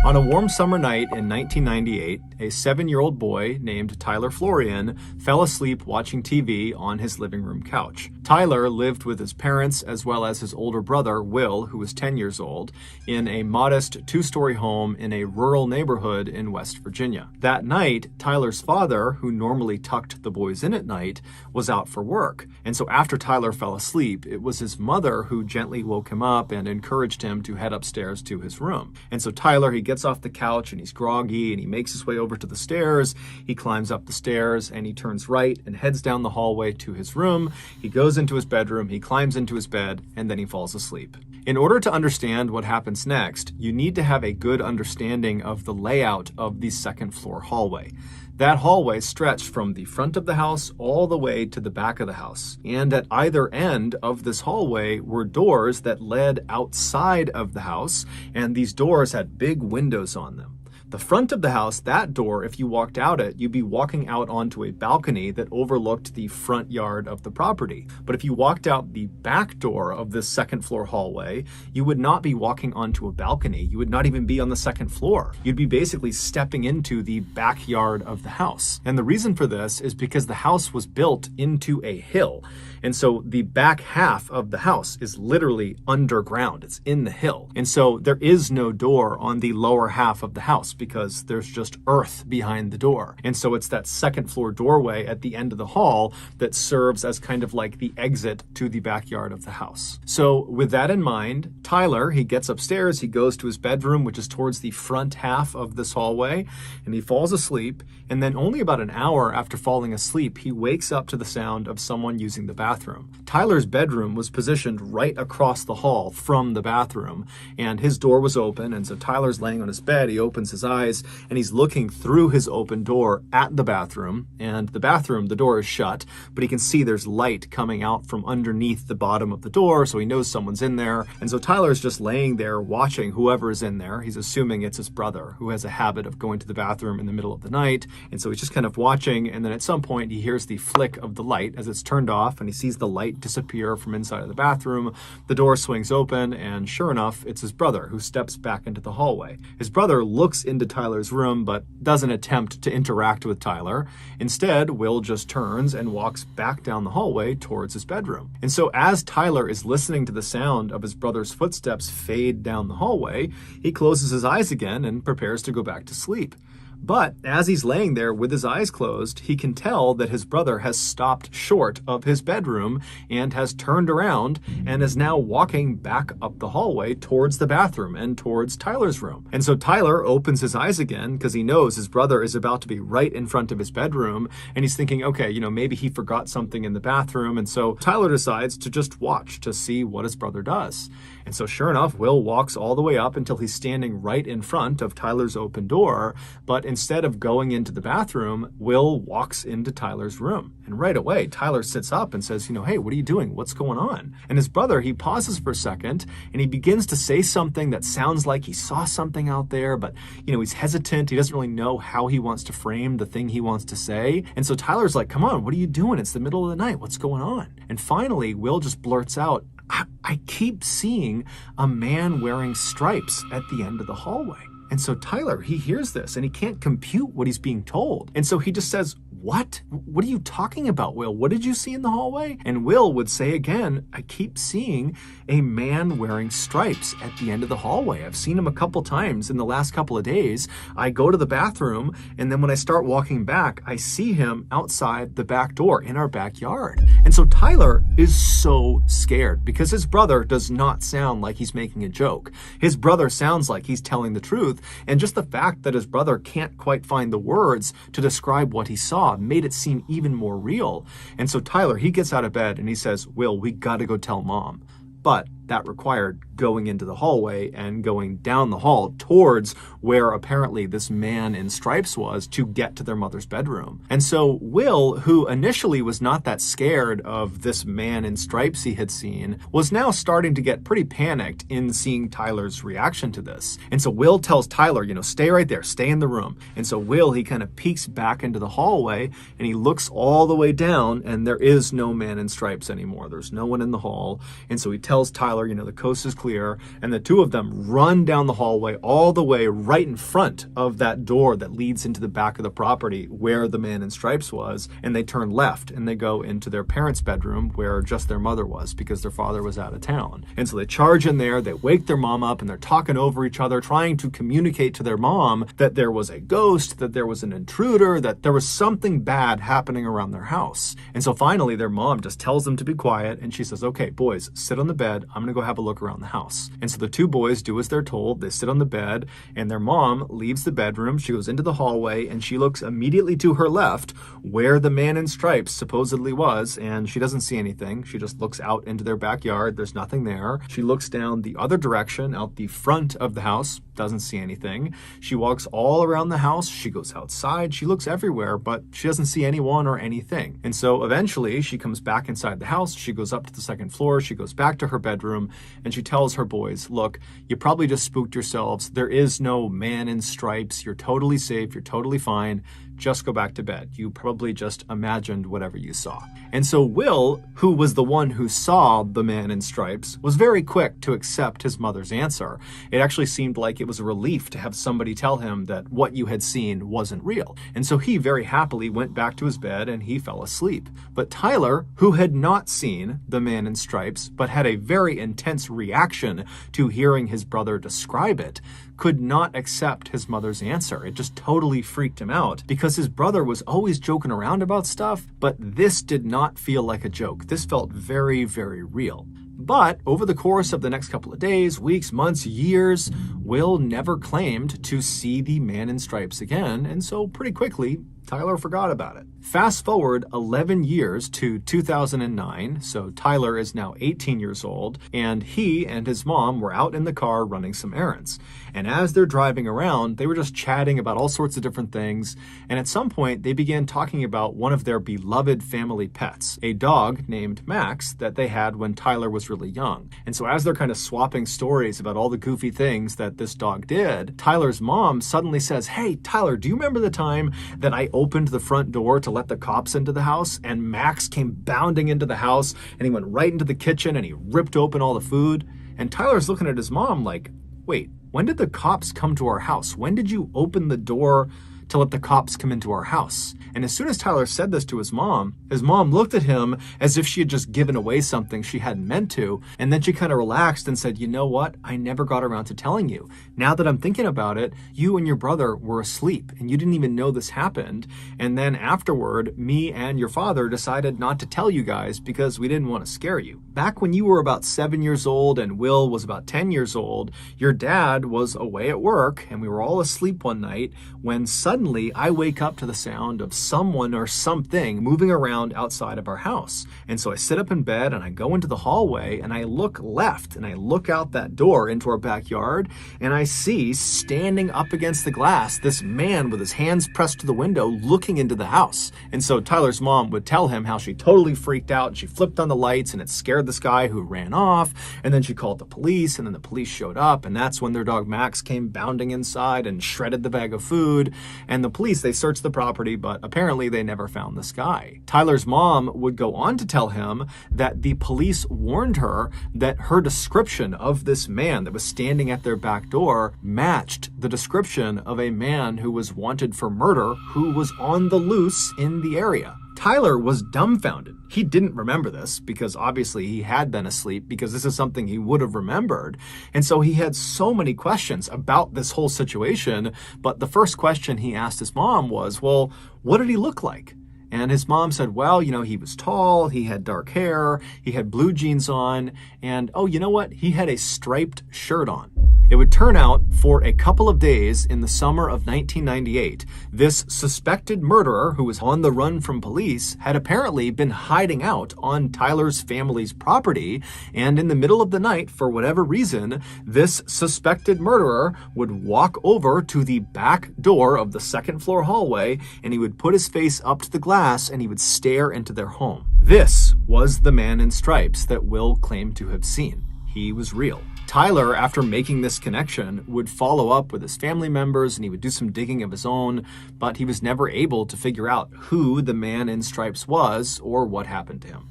On a warm summer night in 1998, a 7-year-old boy named Tyler Florian fell asleep watching TV on his living room couch. Tyler lived with his parents as well as his older brother, Will, who was 10 years old, in a modest 2-story home in a rural neighborhood in West Virginia. That night, Tyler's father, who normally tucked the boys in at night, was out for work. And so after Tyler fell asleep, it was his mother who gently woke him up and encouraged him to head upstairs to his room. And so Tyler, he gets off the couch and he's groggy and he makes his way over to the stairs. He climbs up the stairs and he turns right and heads down the hallway to his room. He goes into his bedroom, he climbs into his bed, and then he falls asleep. In order to understand what happens next, you need to have a good understanding of the layout of the second floor hallway. That hallway stretched from the front of the house all the way to the back of the house. And at either end of this hallway were doors that led outside of the house, and these doors had big windows on them. The front of the house, that door, if you walked out it, you'd be walking out onto a balcony that overlooked the front yard of the property. But if you walked out the back door of this second floor hallway, you would not be walking onto a balcony. You would not even be on the second floor. You'd be basically stepping into the backyard of the house. And the reason for this is because the house was built into a hill. And so the back half of the house is literally underground. It's in the hill. And so there is no door on the lower half of the house. because there's just earth behind the door. And so it's that second floor doorway at the end of the hall that serves as kind of like the exit to the backyard of the house. So with that in mind, Tyler, he gets upstairs, he goes to his bedroom, which is towards the front half of this hallway, and he falls asleep. And then only about an hour after falling asleep, he wakes up to the sound of someone using the bathroom. Tyler's bedroom was positioned right across the hall from the bathroom, and his door was open. And so Tyler's laying on his bed, he opens his eyes, and he's looking through his open door at the bathroom. And the bathroom, the door is shut, but he can see there's light coming out from underneath the bottom of the door, so he knows someone's in there. And so Tyler's just laying there watching whoever is in there. He's assuming it's his brother, who has a habit of going to the bathroom in the middle of the night. And so he's just kind of watching, and then at some point he hears the flick of the light as it's turned off, and he sees the light disappear from inside of the bathroom. The door swings open, and sure enough, it's his brother who steps back into the hallway. His brother looks into Tyler's room, but doesn't attempt to interact with Tyler. Instead, Will just turns and walks back down the hallway towards his bedroom. And so as Tyler is listening to the sound of his brother's footsteps fade down the hallway, he closes his eyes again and prepares to go back to sleep. But as he's laying there with his eyes closed, he can tell that his brother has stopped short of his bedroom and has turned around and is now walking back up the hallway towards the bathroom and towards Tyler's room. And so Tyler opens his eyes again because he knows his brother is about to be right in front of his bedroom, and he's thinking, okay, maybe he forgot something in the bathroom. And so Tyler decides to just watch to see what his brother does. And so sure enough, Will walks all the way up until he's standing right in front of Tyler's open door. But instead of going into the bathroom, Will walks into Tyler's room. And right away, Tyler sits up and says, hey, what are you doing? What's going on? And his brother, he pauses for a second and he begins to say something that sounds like he saw something out there, but he's hesitant. He doesn't really know how he wants to frame the thing he wants to say. And so Tyler's like, come on, what are you doing? It's the middle of the night. What's going on? And finally, Will just blurts out, I keep seeing a man wearing stripes at the end of the hallway. And so Tyler, he hears this and he can't compute what he's being told. And so he just says, what? What are you talking about, Will? What did you see in the hallway? And Will would say again, I keep seeing a man wearing stripes at the end of the hallway. I've seen him a couple times in the last couple of days. I go to the bathroom, and then when I start walking back, I see him outside the back door in our backyard. And so Tyler is so scared because his brother does not sound like he's making a joke. His brother sounds like he's telling the truth. And just the fact that his brother can't quite find the words to describe what he saw made it seem even more real. And so Tyler, he gets out of bed and he says, Will, we gotta go tell Mom. But that required going into the hallway and going down the hall towards where apparently this man in stripes was to get to their mother's bedroom. And so Will, who initially was not that scared of this man in stripes he had seen, was now starting to get pretty panicked in seeing Tyler's reaction to this. And so Will tells Tyler, stay right there, stay in the room. And so Will, he kind of peeks back into the hallway and he looks all the way down, and there is no man in stripes anymore. There's no one in the hall. And so he tells Tyler, the coast is clear, and the two of them run down the hallway all the way right in front of that door that leads into the back of the property where the man in stripes was, and they turn left and they go into their parents' bedroom where just their mother was because their father was out of town. And so they charge in there, they wake their mom up, and they're talking over each other, trying to communicate to their mom that there was a ghost, that there was an intruder, that there was something bad happening around their house. And so finally their mom just tells them to be quiet, and she says, okay, boys, sit on the bed, I'm gonna go have a look around the house. And so the two boys do as they're told. They sit on the bed, and their mom leaves the bedroom. She goes into the hallway, and she looks immediately to her left where the man in stripes supposedly was, and she doesn't see anything. She just looks out into their backyard. There's nothing there. She looks down the other direction, out the front of the house, doesn't see anything. She walks all around the house. She goes outside. She looks everywhere, but she doesn't see anyone or anything. And so eventually she comes back inside the house. She goes up to the second floor. She goes back to her bedroom, and she tells her boys, look, you probably just spooked yourselves. There is no man in stripes. You're totally safe. You're totally fine. just go back to bed. You probably just imagined whatever you saw. And so Will, who was the one who saw the man in stripes, was very quick to accept his mother's answer. It actually seemed like it was a relief to have somebody tell him that what you had seen wasn't real. And so he very happily went back to his bed and he fell asleep. But Tyler, who had not seen the man in stripes, but had a very intense reaction to hearing his brother describe it, could not accept his mother's answer. It just totally freaked him out because his brother was always joking around about stuff, but this did not feel like a joke. This felt very, very real. But over the course of the next couple of days, weeks, months, years, Will never claimed to see the man in stripes again, and so pretty quickly, Tyler forgot about it. Fast forward 11 years to 2009, so Tyler is now 18 years old, and he and his mom were out in the car running some errands. And as they're driving around, they were just chatting about all sorts of different things, and at some point, they began talking about one of their beloved family pets, a dog named Max that they had when Tyler was really young. And so as they're kind of swapping stories about all the goofy things that this dog did, Tyler's mom suddenly says, "Hey, Tyler, do you remember the time that I opened the front door to let the cops into the house and Max came bounding into the house and he went right into the kitchen and he ripped open all the food?" And Tyler's looking at his mom like, "Wait, when did the cops come to our house? When did you open the door to let the cops come into our house?" And as soon as Tyler said this to his mom looked at him as if she had just given away something she hadn't meant to. And then she kind of relaxed and said, "You know what? I never got around to telling you. Now that I'm thinking about it, you and your brother were asleep and you didn't even know this happened. And then afterward, me and your father decided not to tell you guys because we didn't want to scare you. Back when you were about 7 years old and Will was about 10 years old, your dad was away at work and we were all asleep one night when suddenly I wake up to the sound of someone or something moving around outside of our house. And so I sit up in bed and I go into the hallway and I look left and I look out that door into our backyard and I see standing up against the glass this man with his hands pressed to the window looking into the house." And so Tyler's mom would tell him how she totally freaked out and she flipped on the lights and it scared this guy who ran off. And then she called the police and then the police showed up and that's when their dog Max came bounding inside and shredded the bag of food. And the police, they searched the property, but apparently they never found this guy. Tyler's mom would go on to tell him that the police warned her that her description of this man that was standing at their back door matched the description of a man who was wanted for murder who was on the loose in the area. Tyler was dumbfounded. He didn't remember this because obviously he had been asleep because this is something he would have remembered. And so he had so many questions about this whole situation. But the first question he asked his mom was, well, what did he look like? And his mom said, well, he was tall, he had dark hair, he had blue jeans on, and oh, you know what? He had a striped shirt on. It would turn out, for a couple of days in the summer of 1998, this suspected murderer who was on the run from police had apparently been hiding out on Tyler's family's property, and in the middle of the night, for whatever reason, this suspected murderer would walk over to the back door of the second floor hallway, and he would put his face up to the glass and he would stare into their home. This was the man in stripes that Will claimed to have seen. He was real. Tyler, after making this connection, would follow up with his family members and he would do some digging of his own, but he was never able to figure out who the man in stripes was or what happened to him.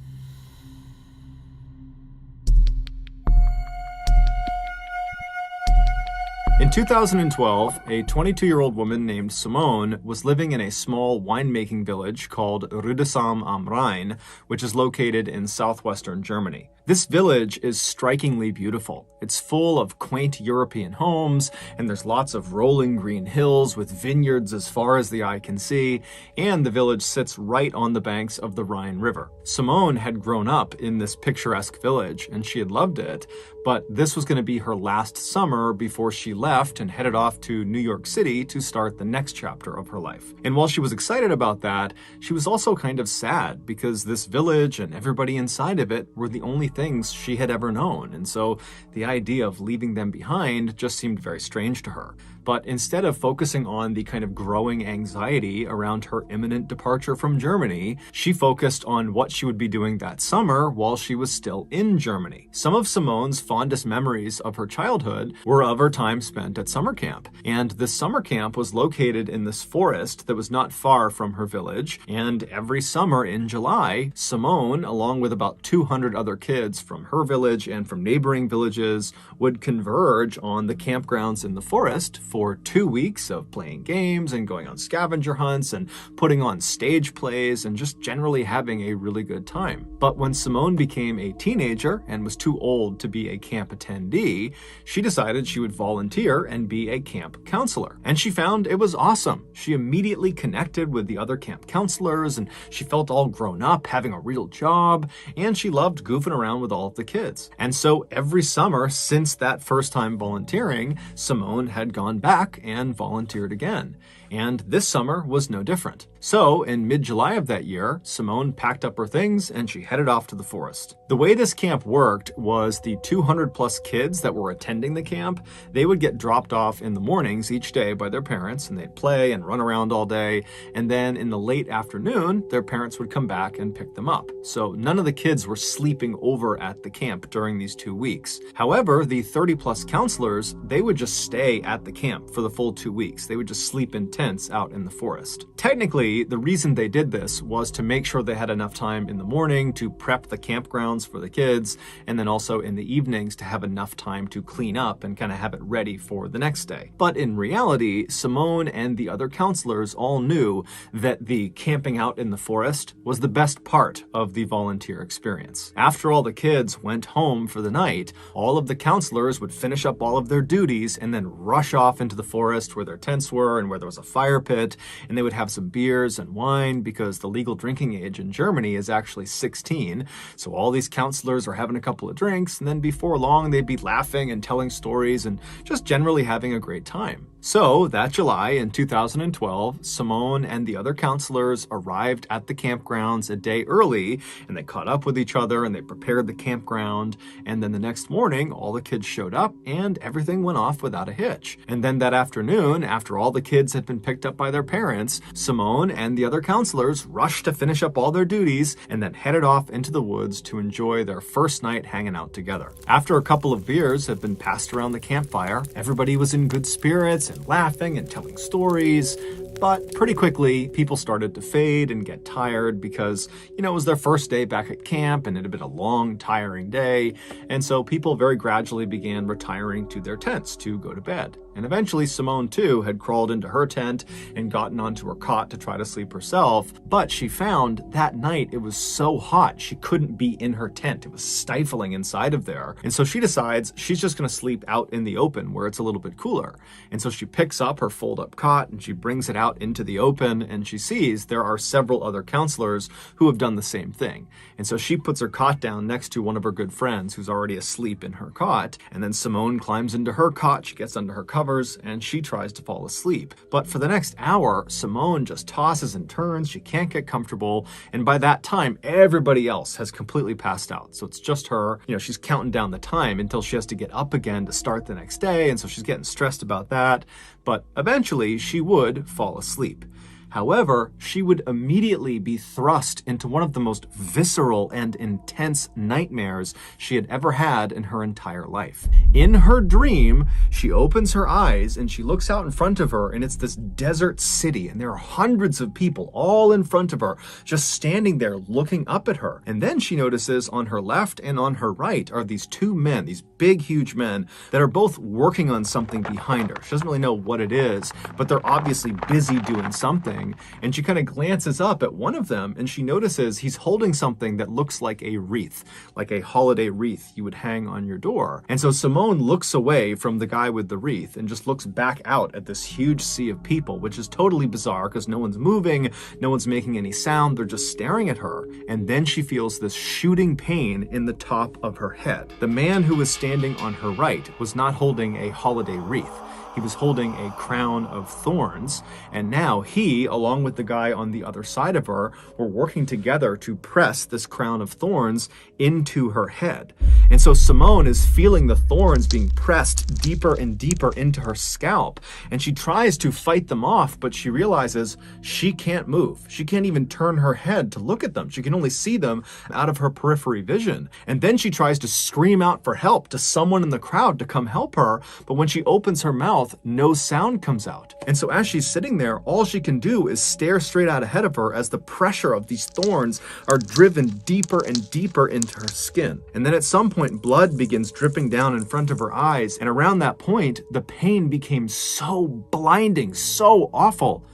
In 2012, a 22-year-old woman named Simone was living in a small winemaking village called Rüdesheim am Rhein, which is located in southwestern Germany. This village is strikingly beautiful. It's full of quaint European homes, and there's lots of rolling green hills with vineyards as far as the eye can see, and the village sits right on the banks of the Rhine River. Simone had grown up in this picturesque village, and she had loved it, but this was going to be her last summer before she left and headed off to New York City to start the next chapter of her life. And while she was excited about that, she was also kind of sad because this village and everybody inside of it were the only things she had ever known. And so the idea of leaving them behind just seemed very strange to her. But instead of focusing on the kind of growing anxiety around her imminent departure from Germany, she focused on what she would be doing that summer while she was still in Germany. Some of Simone's fondest memories of her childhood were of her time spent at summer camp. And this summer camp was located in this forest that was not far from her village. And every summer in July, Simone, along with about 200 other kids from her village and from neighboring villages, would converge on the campgrounds in the forest for 2 weeks of playing games and going on scavenger hunts and putting on stage plays and just generally having a really good time. But when Simone became a teenager and was too old to be a camp attendee, she decided she would volunteer and be a camp counselor. And she found it was awesome. She immediately connected with the other camp counselors, and she felt all grown up, having a real job, and she loved goofing around with all of the kids. And so every summer since that first time volunteering, Simone had gone back and volunteered again. And this summer was no different. So in mid-July of that year, Simone packed up her things and she headed off to the forest. The way this camp worked was the 200 plus kids that were attending the camp, they would get dropped off in the mornings each day by their parents, and they'd play and run around all day. And then in the late afternoon, their parents would come back and pick them up. So none of the kids were sleeping over at the camp during these 2 weeks. However, the 30 plus counselors, they would just stay at the camp for the full 2 weeks. They would just sleep in tents out in the forest. Technically, the reason they did this was to make sure they had enough time in the morning to prep the campgrounds for the kids, and then also in the evenings to have enough time to clean up and kind of have it ready for the next day. But in reality, Simone and the other counselors all knew that the camping out in the forest was the best part of the volunteer experience. After all the kids went home for the night, all of the counselors would finish up all of their duties and then rush off into the forest where their tents were and where there was a fire pit, and they would have some beers and wine because the legal drinking age in Germany is actually 16. So all these counselors are having a couple of drinks, and then before long they'd be laughing and telling stories and just generally having a great time. So that July in 2012, Simone and the other counselors arrived at the campgrounds a day early, and they caught up with each other and they prepared the campground. And then the next morning, all the kids showed up and everything went off without a hitch. And then that afternoon, after all the kids had been picked up by their parents, Simone and the other counselors rushed to finish up all their duties and then headed off into the woods to enjoy their first night hanging out together. After a couple of beers had been passed around the campfire, everybody was in good spirits and laughing and telling stories. But pretty quickly, people started to fade and get tired because, it was their first day back at camp and it had been a long, tiring day. And so people very gradually began retiring to their tents to go to bed. And eventually Simone, too, had crawled into her tent and gotten onto her cot to try to sleep herself. But she found that night it was so hot she couldn't be in her tent. It was stifling inside of there. And so she decides she's just going to sleep out in the open where it's a little bit cooler. And so she picks up her fold-up cot and she brings it out into the open, and she sees there are several other counselors who have done the same thing. And so she puts her cot down next to one of her good friends who's already asleep in her cot. And then Simone climbs into her cot, she gets under her covers, and she tries to fall asleep. But for the next hour, Simone just tosses and turns, she can't get comfortable, and by that time, everybody else has completely passed out. So it's just her, she's counting down the time until she has to get up again to start the next day, and so she's getting stressed about that. But eventually, she would fall asleep. However, she would immediately be thrust into one of the most visceral and intense nightmares she had ever had in her entire life. In her dream, she opens her eyes and she looks out in front of her, and it's this desert city, and there are hundreds of people all in front of her, just standing there looking up at her. And then she notices on her left and on her right are these two men, these big, huge men that are both working on something behind her. She doesn't really know what it is, but they're obviously busy doing something. And she kind of glances up at one of them and she notices he's holding something that looks like a wreath, like a holiday wreath you would hang on your door. And so Simone looks away from the guy with the wreath and just looks back out at this huge sea of people, which is totally bizarre because no one's moving, no one's making any sound, they're just staring at her. And then she feels this shooting pain in the top of her head. The man who was standing on her right was not holding a holiday wreath. He was holding a crown of thorns, and now he, along with the guy on the other side of her, were working together to press this crown of thorns into her head. And so Simone is feeling the thorns being pressed deeper and deeper into her scalp, and she tries to fight them off, but she realizes she can't move. She can't even turn her head to look at them. She can only see them out of her periphery vision. And then she tries to scream out for help to someone in the crowd to come help her, but when she opens her mouth, no sound comes out. And so as she's sitting there, all she can do is stare straight out ahead of her as the pressure of these thorns are driven deeper and deeper into her skin. And then at some point, blood begins dripping down in front of her eyes, and around that point, the pain became so blinding, so awful,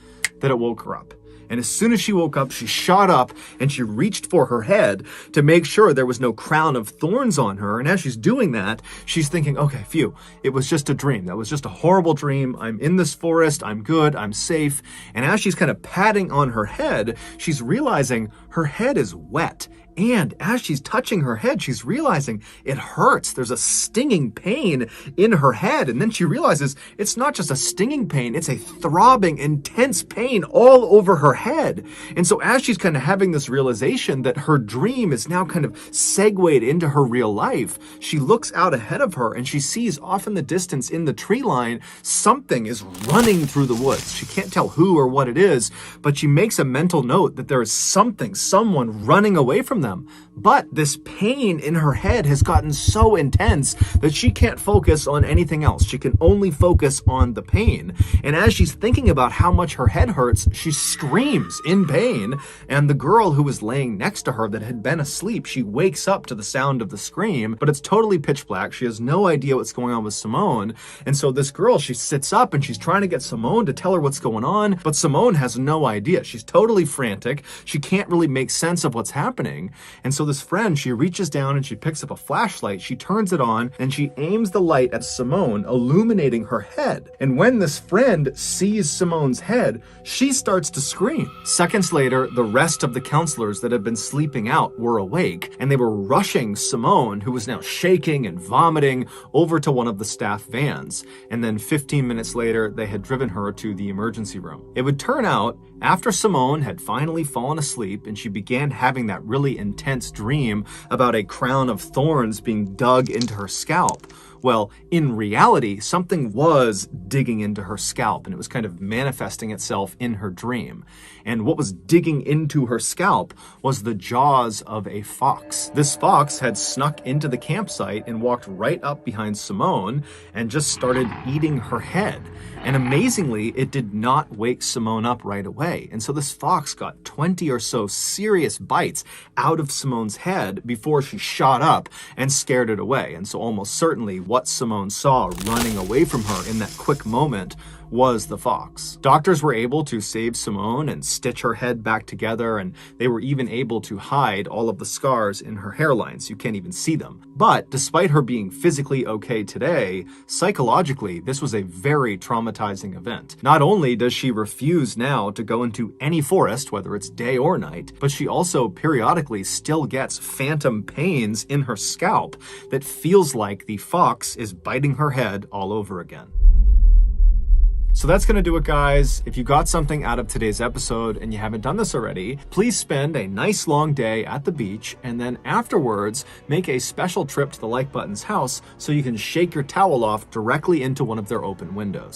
that it woke her up. And as soon as she woke up, she shot up and she reached for her head to make sure there was no crown of thorns on her. And as she's doing that, she's thinking, okay, phew, it was just a dream. That was just a horrible dream. I'm in this forest. I'm good. I'm safe. And as she's kind of patting on her head, she's realizing her head is wet. And as she's touching her head, she's realizing it hurts. There's a stinging pain in her head. And then she realizes it's not just a stinging pain, it's a throbbing, intense pain all over her head. And so as she's kind of having this realization that her dream is now kind of segued into her real life, she looks out ahead of her and she sees off in the distance in the tree line, something is running through the woods. She can't tell who or what it is, but she makes a mental note that there is someone running away from them. But this pain in her head has gotten so intense that she can't focus on anything else. She can only focus on the pain. And as she's thinking about how much her head hurts, she screams in pain. And the girl who was laying next to her that had been asleep, she wakes up to the sound of the scream, but it's totally pitch black. She has no idea what's going on with Simone. And so this girl, she sits up and she's trying to get Simone to tell her what's going on, but Simone has no idea. She's totally frantic. She can't really make sense of what's happening. And so this friend, she reaches down and she picks up a flashlight, she turns it on, and she aims the light at Simone, illuminating her head. And when this friend sees Simone's head, she starts to scream. Seconds later, the rest of the counselors that had been sleeping out were awake, and they were rushing Simone, who was now shaking and vomiting, over to one of the staff vans. And then 15 minutes later, they had driven her to the emergency room. It would turn out, after Simone had finally fallen asleep and she began having that really intense dream about a crown of thorns being dug into her scalp, well, in reality, something was digging into her scalp and it was kind of manifesting itself in her dream. And what was digging into her scalp was the jaws of a fox. This fox had snuck into the campsite and walked right up behind Simone and just started eating her head. And amazingly, it did not wake Simone up right away. And so this fox got 20 or so serious bites out of Simone's head before she shot up and scared it away. And so almost certainly what Simone saw running away from her in that quick moment was the fox. Doctors were able to save Simone and stitch her head back together, and they were even able to hide all of the scars in her hairline so you can't even see them. But despite her being physically okay today, psychologically, this was a very traumatizing event. Not only does she refuse now to go into any forest, whether it's day or night, but she also periodically still gets phantom pains in her scalp that feels like the fox is biting her head all over again. So that's going to do it, guys. If you got something out of today's episode and you haven't done this already, please spend a nice long day at the beach and then afterwards make a special trip to the Like Button's house so you can shake your towel off directly into one of their open windows.